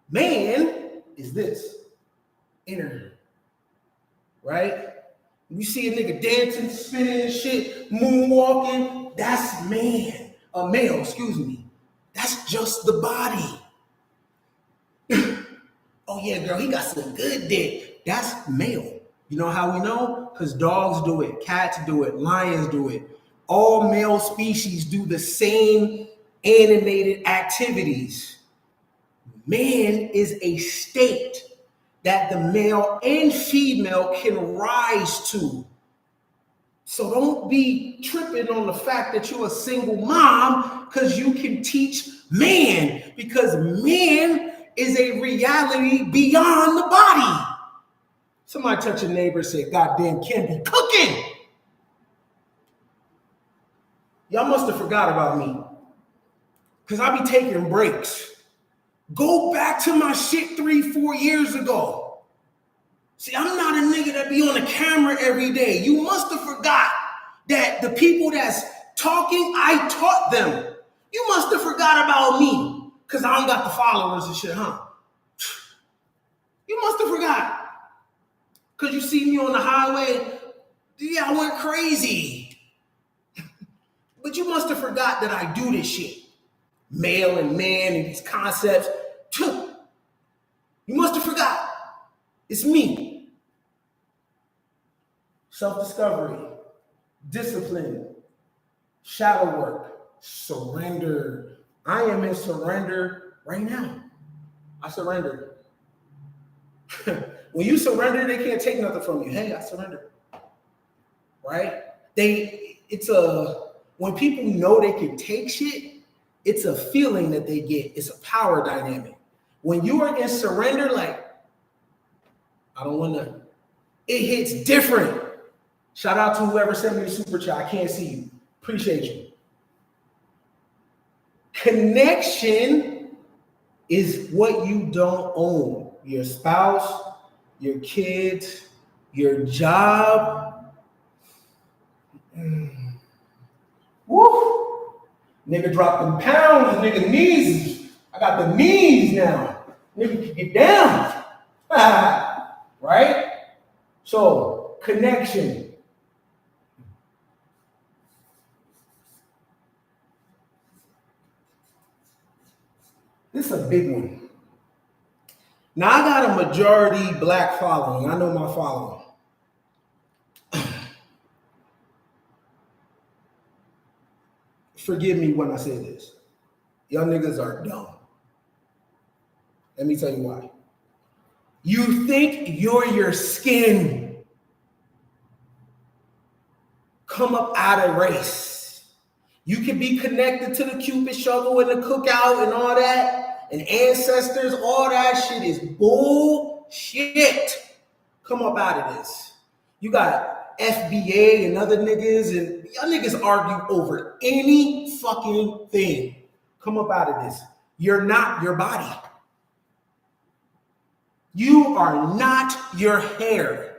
Man is this, inner, right? You see a nigga dancing, spinning and shit, moonwalking, that's man. A male, excuse me. That's just the body. Oh yeah, girl, he got some good dick. That's male. You know how we know? Because dogs do it, cats do it, lions do it. All male species do the same animated activities. Man is a state that the male and female can rise to. So don't be tripping on the fact that you're a single mom, because you can teach man, because man is a reality beyond the body. Somebody touch your neighbor and say, goddamn, Ken be cooking. Y'all must have forgot about me, because I be taking breaks. Go back to my shit 3-4 years ago. See, I'm not a nigga that be on the camera every day. You must have forgot that the people that's talking, I taught them. You must have forgot about me, because I don't got the followers and shit, huh? You must have forgot. Because you see me on the highway, yeah, I went crazy. But you must have forgot that I do this shit. Male and man and these concepts. You must have forgot. It's me. Self-discovery, discipline, shadow work, surrender. I am in surrender right now. I surrender. When you surrender, they can't take nothing from you. Hey, I surrender. Right? When people know they can take shit, it's a feeling that they get. It's a power dynamic. When you are in surrender, like, I don't want to, it hits different. Shout out to whoever sent me the super chat. I can't see you. Appreciate you. Connection is what you don't own. Your spouse, your kids, your job. Woo! Nigga dropping pounds, nigga knees. I got the knees now. Nigga can get down. Right? So, connection. This is a big one. Now, I got a majority black following. I know my following. Forgive me when I say this. Y'all niggas are dumb. Let me tell you why. You think you're your skin. Come up out of race. You can be connected to the Cupid shovel and the cookout and all that, and ancestors, all that shit is bullshit. Come up out of this. You got FBA and other niggas, and y'all niggas argue over any fucking thing. Come up out of this. You're not your body. You are not your hair.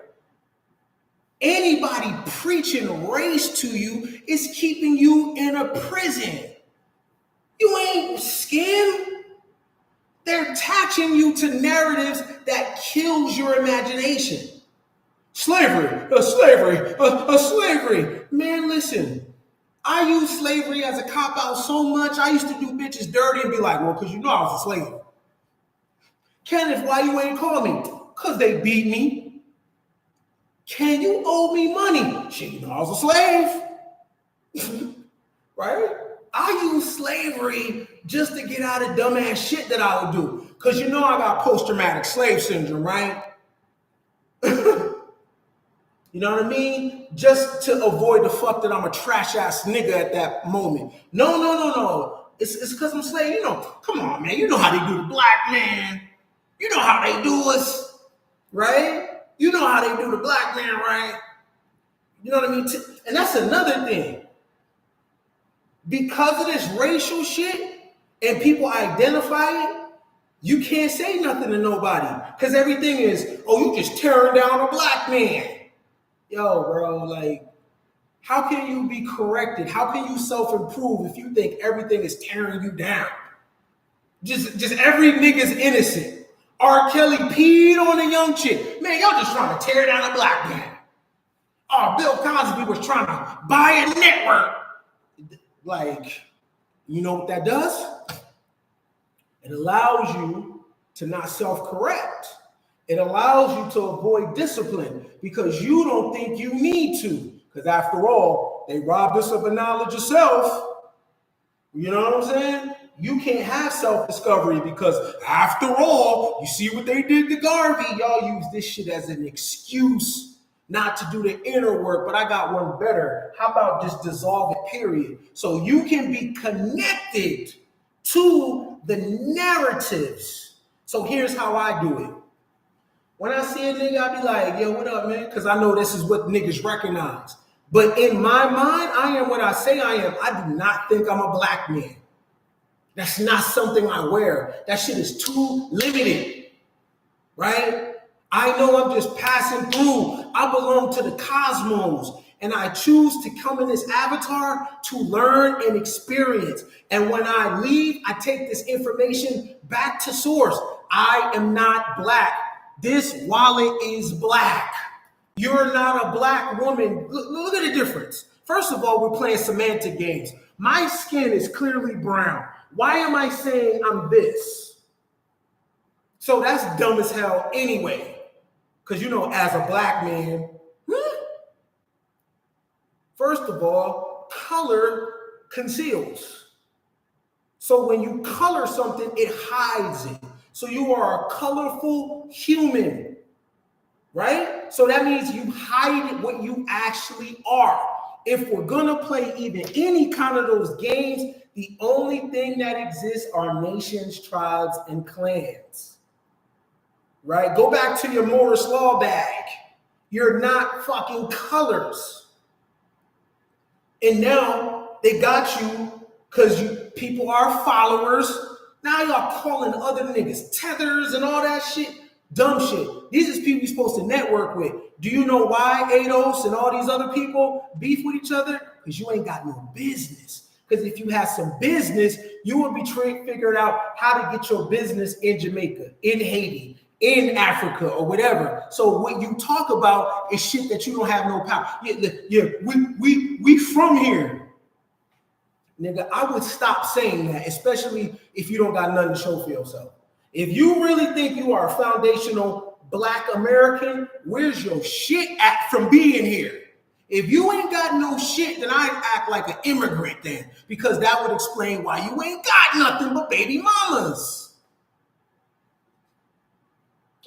Anybody preaching race to you is keeping you in a prison. You ain't skin. They're attaching you to narratives that kills your imagination. Slavery. Man, listen. I use slavery as a cop-out so much, I used to do bitches dirty and be like, well, because you know I was a slave. Kenneth, why you ain't call me? Because they beat me. Can you owe me money? Shit, you know I was a slave. Right? I use slavery just to get out of dumbass shit that I would do. Because you know I got post-traumatic slave syndrome, right? You know what I mean? Just to avoid the fuck that I'm a trash-ass nigga at that moment. No. It's because I'm slave. You know, come on, man. You know how they do the black man. You know how they do us, right? You know how they do the black man, right? You know what I mean? And that's another thing. Because of this racial shit and people identify it, you can't say nothing to nobody. Because everything is, oh, you just tearing down a black man. Yo, bro, like, how can you be corrected? How can you self-improve if you think everything is tearing you down? Just every nigga's innocent. R. Kelly peed on a young chick. Man, y'all just trying to tear down a black man. Oh, Bill Cosby was trying to buy a network. Like, you know what that does? It allows you to not self-correct. It allows you to avoid discipline because you don't think you need to. Because after all, they robbed us of a knowledge of self. You know what I'm saying? You can't have self-discovery because after all, you see what they did to Garvey. Y'all use this shit as an excuse not to do the inner work, but I got one better. How about just dissolve it, period? So you can be connected to the narratives. So here's how I do it. When I see a nigga, I be like, yo, what up, man? Because I know this is what niggas recognize. But in my mind, I am what I say I am. I do not think I'm a black man. That's not something I wear. That shit is too limited, right? I know I'm just passing through. I belong to the cosmos, and I choose to come in this avatar to learn and experience. And when I leave, I take this information back to source. I am not black. This wallet is black. You're not a black woman. Look at the difference. First of all, we're playing semantic games. My skin is clearly brown. Why am I saying I'm this? So that's dumb as hell anyway. Because, you know, as a black man, first of all, color conceals. So when you color something, it hides it. So you are a colorful human, right? So that means you hide what you actually are. If we're gonna play even any kind of those games, the only thing that exists are nations, tribes, and clans, right? Go back to your Morris Law bag. You're not fucking colors. And now they got you because people are followers. Now y'all calling other niggas tethers and all that shit. Dumb shit. These is people you're supposed to network with. Do you know why erodes and all these other people beef with each other? Because you ain't got no business. Because if you had some business, you would be figuring out how to get your business in Jamaica, in Haiti, in Africa, or whatever. So what you talk about is shit that you don't have no power. We from here. Nigga, I would stop saying that, especially if you don't got nothing to show for yourself. If you really think you are a foundational black American, where's your shit at from being here? If you ain't got no shit, then I act like an immigrant then, because that would explain why you ain't got nothing but baby mamas.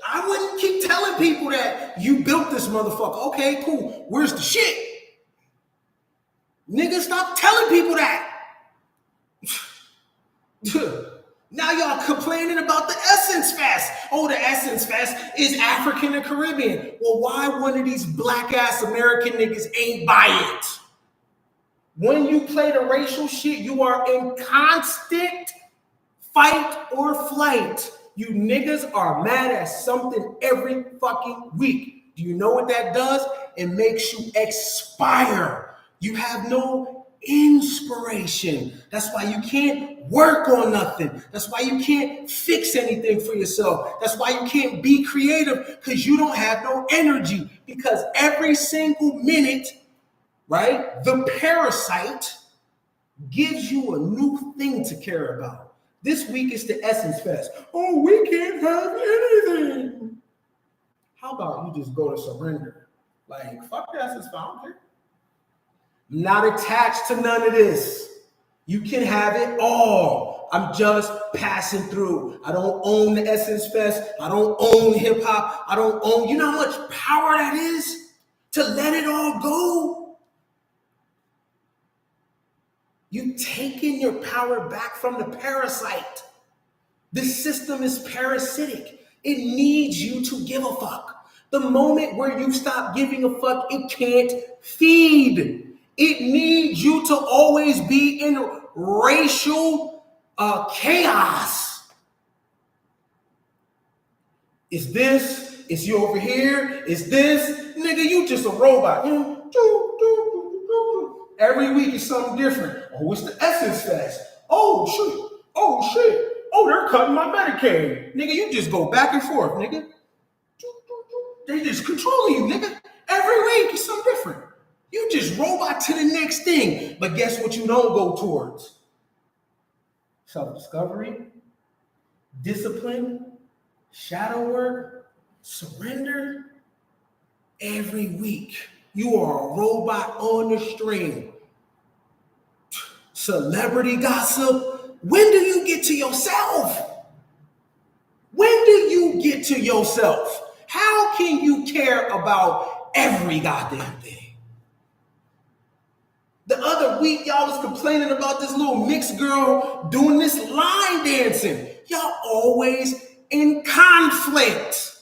I wouldn't keep telling people that you built this motherfucker. Okay, cool. Where's the shit? Nigga, stop telling people that. Now y'all complaining about the Essence Fest. Oh, the Essence Fest is African and Caribbean. Well, why one of these black ass American niggas ain't buy it? When you play the racial shit, you are in constant fight or flight. You niggas are mad at something every fucking week. Do you know what that does? It makes you expire. You have no inspiration. That's why you can't work on nothing. That's why you can't fix anything for yourself. That's why you can't be creative, because you don't have no energy. Because every single minute, right, the parasite gives you a new thing to care about. This week is the Essence Fest. Oh, we can't have anything. How about you just go to surrender? Like, fuck the Essence Fest, I don't care. I'm not attached to none of this. You can have it all. I'm just passing through. I don't own the Essence Fest. I don't own hip hop. I don't own, you know how much power that is to let it all go? You taking your power back from the parasite. This system is parasitic. It needs you to give a fuck. The moment where you stop giving a fuck, it can't feed. It needs you to always be in racial chaos. Is this? Is you over here? Is this? Nigga, you just a robot. Every week is something different. Oh, it's the Essence Fest. Oh, shit. Oh, shit. Oh, they're cutting my Medicaid. Nigga, you just go back and forth, nigga. They just controlling you, nigga. Every week is something different. You just robot to the next thing. But guess what you don't go towards? Self-discovery, discipline, shadow work, surrender. Every week, you are a robot on the string. Celebrity gossip. When do you get to yourself? When do you get to yourself? How can you care about every goddamn thing? The other week, y'all was complaining about this little mixed girl doing this line dancing. Y'all always in conflict.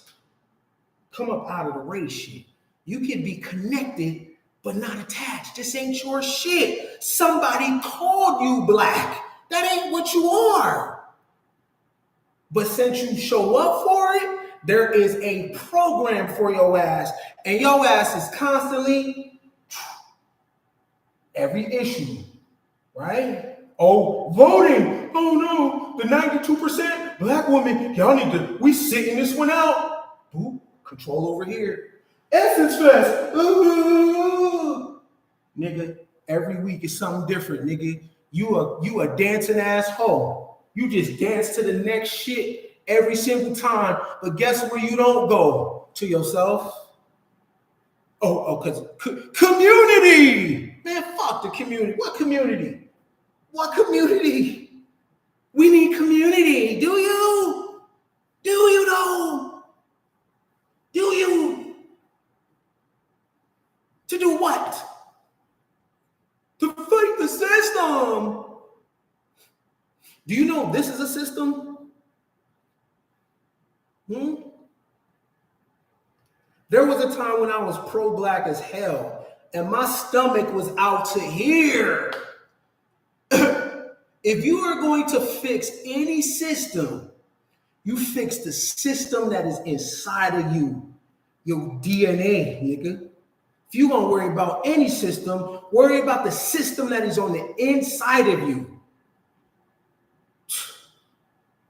Come up out of the race shit. You can be connected, but not attached. This ain't your shit. Somebody called you black. That ain't what you are. But since you show up for it, there is a program for your ass. And your ass is constantly every issue, right? Oh, voting. Oh no, the 92% black woman. Y'all need to, we sitting this one out. Boop, control over here. Essence Fest. Ooh. Nigga, every week is something different, nigga. You a dancing asshole. You just dance to the next shit every single time. But guess where you don't go? To yourself. Because community. Man, fuck the community. What community? What community? We need community. Do you? Do you know? Do you? To do what? To fight the system. Do you know this is a system? There was a time when I was pro-black as hell, and my stomach was out to here. If you are going to fix any system, you fix the system that is inside of you, your DNA, nigga. If you're going to worry about any system, worry about the system that is on the inside of you.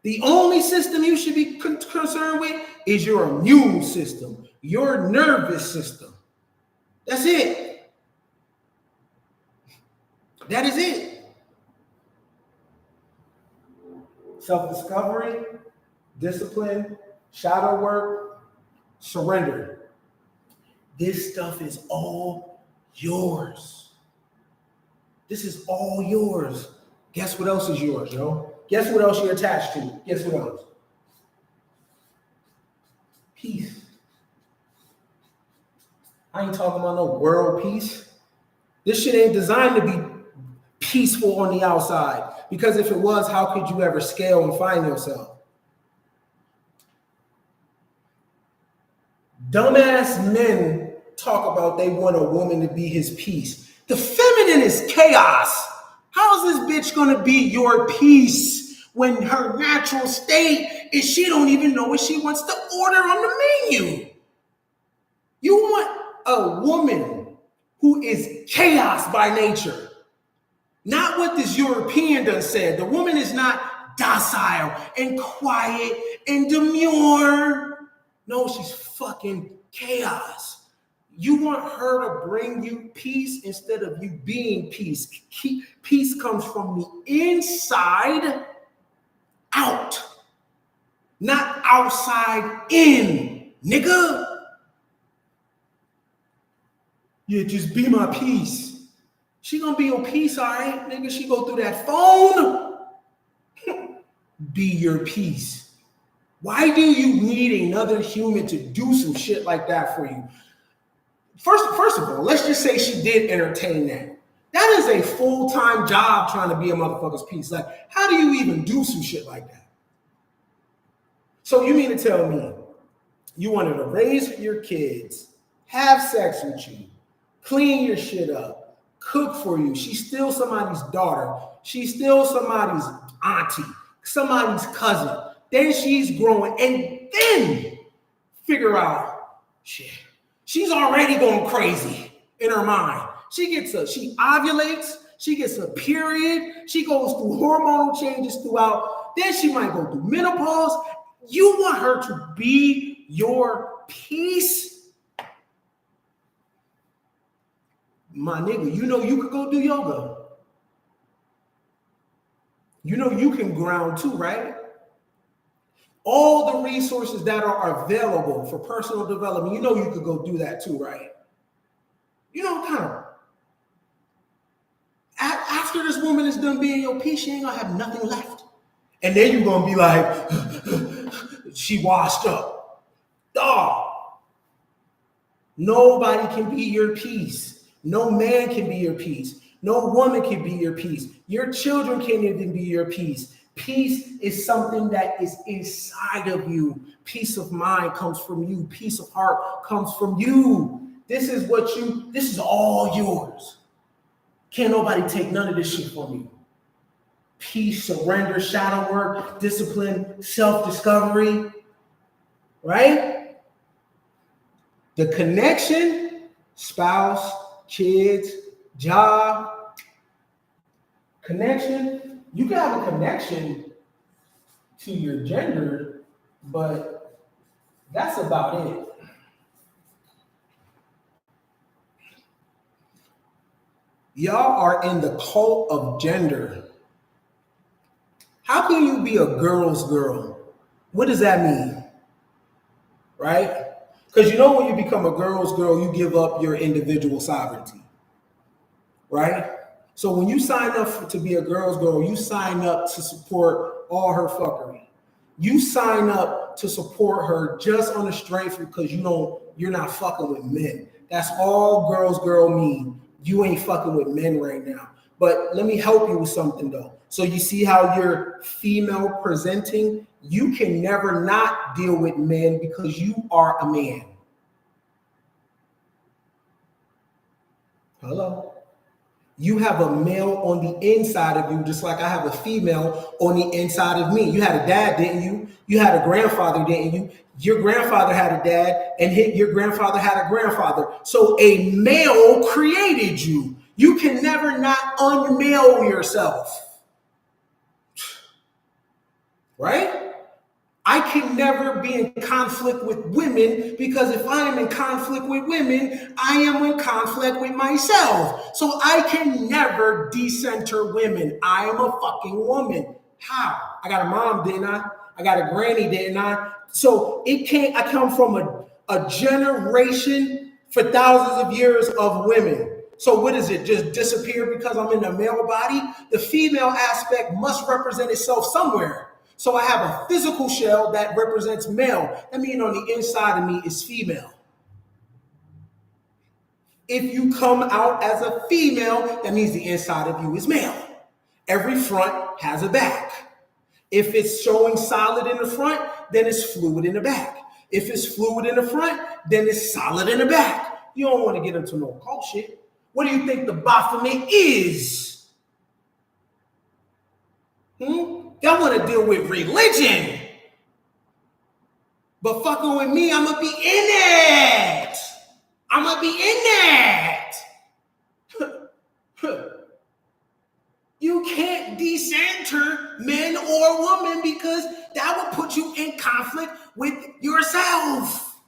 The only system you should be concerned with is your immune system, your nervous system. That's it. That is it. Self-discovery, discipline, shadow work, surrender. This stuff is all yours. This is all yours. Guess what else is yours, yo? Guess what else you're attached to? Guess what else? I ain't talking about no world peace. This shit ain't designed to be peaceful on the outside. Because if it was, how could you ever scale and find yourself? Dumbass men talk about they want a woman to be his peace. The feminine is chaos. How is this bitch gonna be your peace when her natural state is she don't even know what she wants to order on the menu? You want a woman who is chaos by nature. Not what this European done said. The woman is not docile and quiet and demure. No, she's fucking chaos. You want her to bring you peace instead of you being peace. Peace comes from the inside out, not outside in, nigga. Yeah, just be my peace. She gonna be your peace, all right, nigga. She go through that phone. Be your peace. Why do you need another human to do some shit like that for you? First of all, let's just say she did entertain that. That is a full-time job trying to be a motherfucker's peace. Like, how do you even do some shit like that? So you mean to tell me you wanted to raise your kids, have sex with you, clean your shit up, cook for you. She's still somebody's daughter. She's still somebody's auntie, somebody's cousin. Then she's growing and then figure out shit. She's already going crazy in her mind. She ovulates, she gets a period, she goes through hormonal changes throughout. Then she might go through menopause. You want her to be your peace? My nigga, you know you could go do yoga. You know you can ground too, right? All the resources that are available for personal development, you know you could go do that too, right? You know, kind of. After this woman is done being your peace, she ain't gonna have nothing left. And then you're gonna be like, she washed up. Dog. Nobody can be your peace. No man can be your peace. No woman can be your peace. Your children can't even be your peace. Peace is something that is inside of you. Peace of mind comes from you. Peace of heart comes from you. This is all yours. Can't nobody take none of this shit from you. Peace, surrender, shadow work, discipline, self-discovery, right? The connection, spouse, kids, job, connection. You can have a connection to your gender, but that's about it. Y'all are in the cult of gender. How can you be a girl's girl? What does that mean? Right? Because you know when you become a girl's girl, you give up your individual sovereignty. Right? So when you sign up to be a girl's girl, you sign up to support all her fuckery. You sign up to support her just on the strength because you're not fucking with men. That's all girl's girl mean. You ain't fucking with men right now. But let me help you with something though. So you see how you're female presenting? You can never not deal with men because you are a man. Hello? You have a male on the inside of you, just like I have a female on the inside of me. You had a dad, didn't you? You had a grandfather, didn't you? Your grandfather had a dad, and your grandfather had a grandfather. So a male created you. You can never not unmale yourself. Right? I can never be in conflict with women because if I am in conflict with women, I am in conflict with myself. So I can never decenter women. I am a fucking woman. How? I got a mom, didn't I? I got a granny, didn't I? So I come from a generation for thousands of years of women. So what is it? Just disappear because I'm in the male body? The female aspect must represent itself somewhere. So I have a physical shell that represents male. That means on the inside of me is female. If you come out as a female, that means the inside of you is male. Every front has a back. If it's showing solid in the front, then it's fluid in the back. If it's fluid in the front, then it's solid in the back. You don't want to get into no occult shit. What do you think the Baphomet is? Y'all want to deal with religion. But fucking with me, I'm going to be in it. I'm going to be in that. You can't decenter men or women because that will put you in conflict with yourself.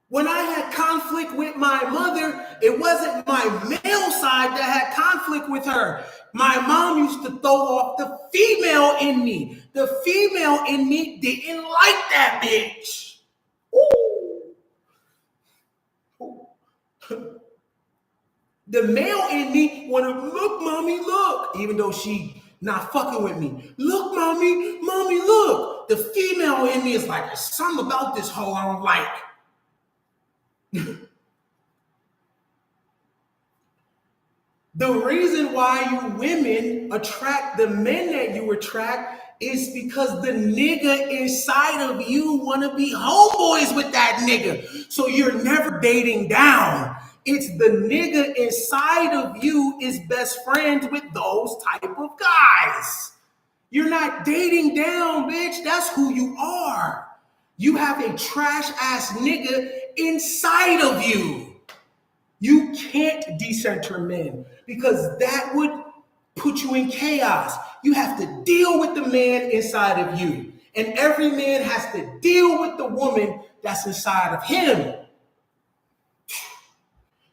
When I had conflict with my mother, it wasn't my male side that had conflict with her. My mom used to throw off the female in me. The female in me didn't like that bitch. Ooh. The male in me wanted, look, mommy, look. Even though she not fucking with me. Look, mommy, look. The female in me is like, there's something about this hoe I don't like. The reason why you women attract the men that you attract is because the nigga inside of you want to be homeboys with that nigga. So you're never dating down. It's the nigga inside of you is best friends with those type of guys. You're not dating down, bitch. That's who you are. You have a trash ass nigga inside of you. You can't decenter men because that would put you in chaos. You have to deal with the man inside of you. And every man has to deal with the woman that's inside of him.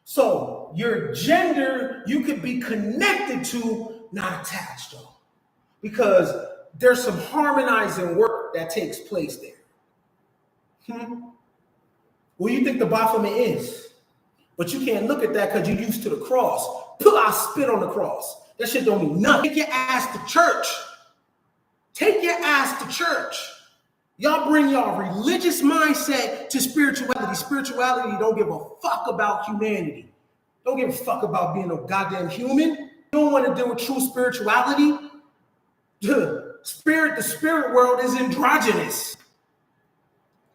So your gender, you could be connected to, not attached though. Because there's some harmonizing work that takes place there. What do you think the Baphomet is? But you can't look at that because you're used to the cross. Pull out spit on the cross. That shit don't mean nothing. Take your ass to church. Take your ass to church. Y'all bring y'all religious mindset to spirituality. Spirituality don't give a fuck about humanity. Don't give a fuck about being a goddamn human. You don't want to deal with true spirituality. The spirit world is androgynous.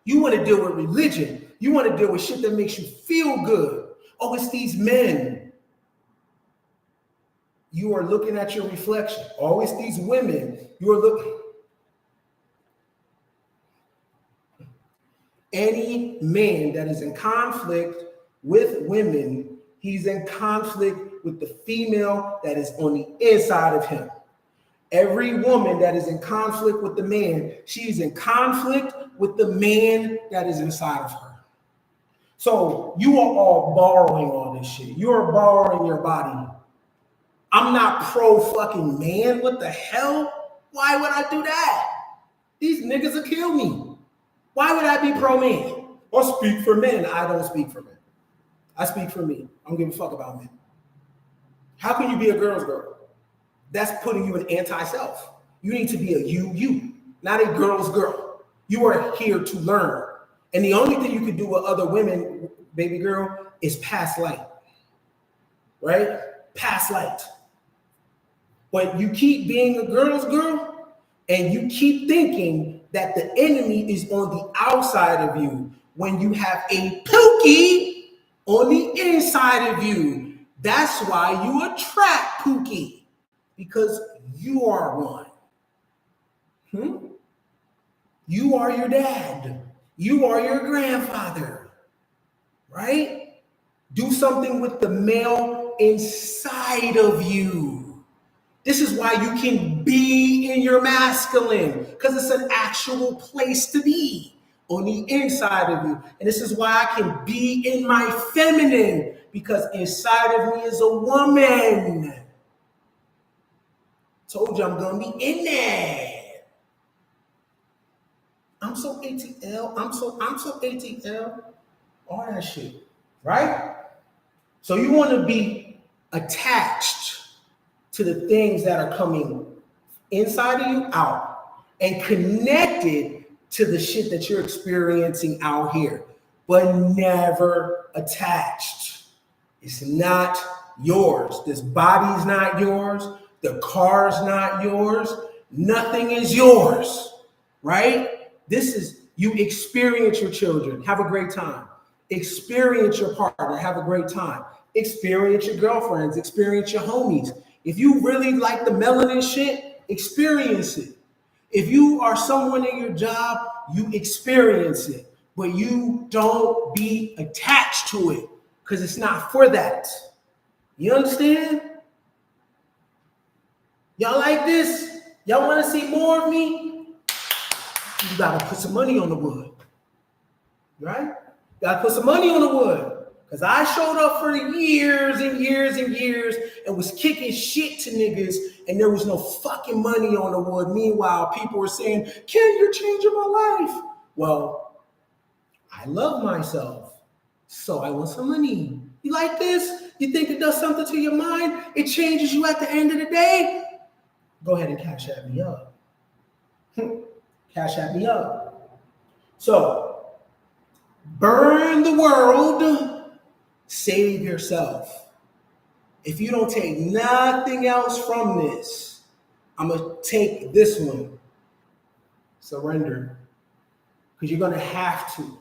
You want to deal with religion. You want to deal with shit that makes you feel good. Oh, it's these men. You are looking at your reflection. Oh, it's these women. You are looking. Any man that is in conflict with women, he's in conflict with the female that is on the inside of him. Every woman that is in conflict with the man, she's in conflict with the man that is inside of her. So you are all borrowing all this shit. You are borrowing your body. I'm not pro fucking man. What the hell? Why would I do that? These niggas will kill me. Why would I be pro man? Or speak for men? I don't speak for men. I speak for me. I don't give a fuck about men. How can you be a girl's girl? That's putting you in anti-self. You need to be a you, not a girl's girl. You are here to learn. And the only thing you can do with other women, baby girl, is pass light. Right? Pass light. But you keep being a girl's girl and you keep thinking that the enemy is on the outside of you when you have a pookie on the inside of you. That's why you attract pookie, because you are one. You are your dad. You are your grandfather, right? Do something with the male inside of you. This is why you can be in your masculine, because it's an actual place to be on the inside of you. And this is why I can be in my feminine, because inside of me is a woman. Told you I'm going to be in there. I'm so ATL. I'm so ATL. All that shit, right? So you want to be attached to the things that are coming inside of you out and connected to the shit that you're experiencing out here. but never attached. It's not yours. This body's not yours. The car's not yours. Nothing is yours, right? This is, you experience your children, have a great time. Experience your partner, have a great time. Experience your girlfriends, experience your homies. If you really like the melanin shit, experience it. If you are someone in your job, you experience it, but you don't be attached to it because it's not for that. You understand? Y'all like this? Y'all want to see more of me? You gotta put some money on the wood, right? You gotta put some money on the wood. Because I showed up for years and years and years and was kicking shit to niggas and there was no fucking money on the wood. Meanwhile, people were saying, Ken, you're changing my life. Well, I love myself, so I want some money. You like this? You think it does something to your mind? It changes you at the end of the day? Go ahead and cash at me up. Cash at me up. So, burn the world. Save yourself. If you don't take nothing else from this, I'm going to take this one. Surrender. Because you're going to have to,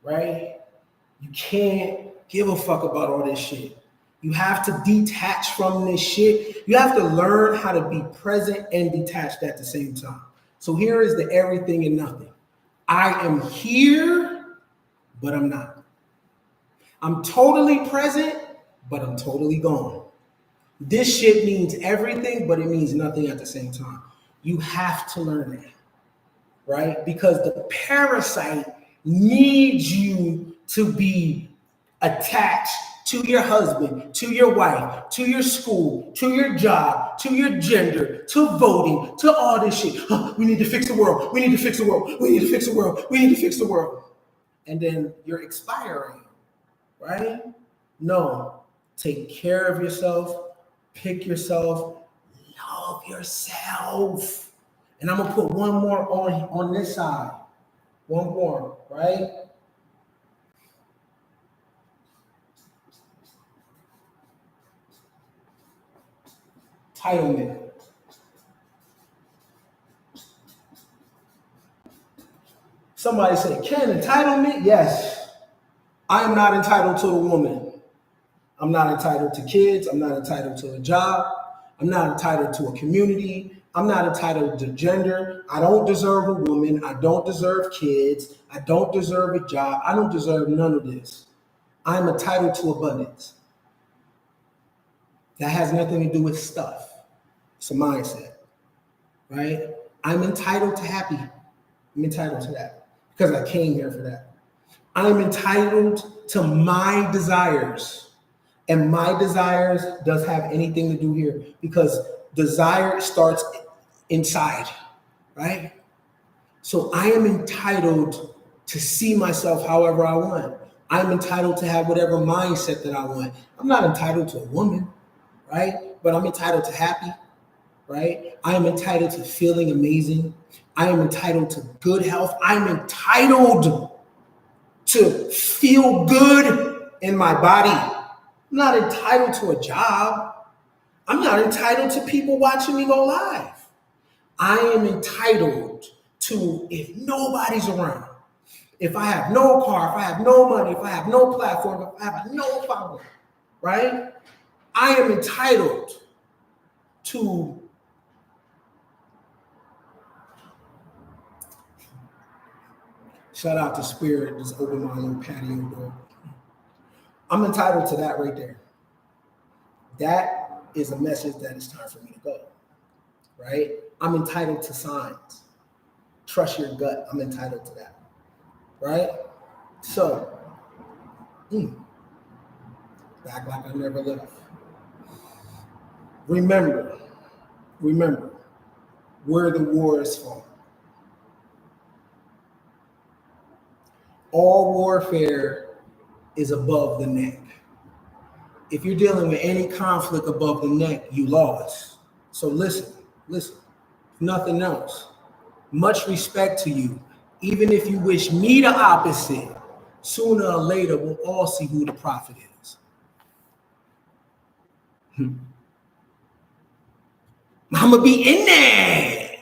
right? You can't give a fuck about all this shit. You have to detach from this shit. You have to learn how to be present and detached at the same time. So here is the everything and nothing. I am here, but I'm not. I'm totally present, but I'm totally gone. This shit means everything, but it means nothing at the same time. You have to learn that, right? Because the parasite needs you to be attached to your husband, to your wife, to your school, to your job, to your gender, to voting, to all this shit. We need to fix the world. We need to fix the world. We need to fix the world. We need to fix the world. And then you're expiring. Right? No. Take care of yourself. Pick yourself. Love yourself. And I'm going to put one more on this side. One more, right? Entitlement. Somebody say, Ken, entitlement? Yes. I am not entitled to a woman. I'm not entitled to kids. I'm not entitled to a job. I'm not entitled to a community. I'm not entitled to gender. I don't deserve a woman. I don't deserve kids. I don't deserve a job. I don't deserve none of this. I'm entitled to abundance. That has nothing to do with stuff. It's a mindset, right? I'm entitled to happy. I'm entitled to that because I came here for that. I'm entitled to my desires. And my desires does have anything to do here because desire starts inside, right? So I am entitled to see myself however I want. I'm entitled to have whatever mindset that I want. I'm not entitled to a woman, right? But I'm entitled to happy, right? I am entitled to feeling amazing. I am entitled to good health. I'm entitled to feel good in my body. I'm not entitled to a job. I'm not entitled to people watching me go live. I am entitled to, if nobody's around, if I have no car, if I have no money, if I have no platform, if I have no power, right? I am entitled to shout out to Spirit, just open my little patio door. I'm entitled to that right there. That is a message that it's time for me to go, right? I'm entitled to signs. Trust your gut. I'm entitled to that, right? So, back like I never left. Remember, where the war is fought. All warfare is above the neck. If you're dealing with any conflict above the neck, you lost. So listen, nothing else. Much respect to you, even if you wish me the opposite. sooner or later we'll all see who the prophet is. I'm gonna be in there.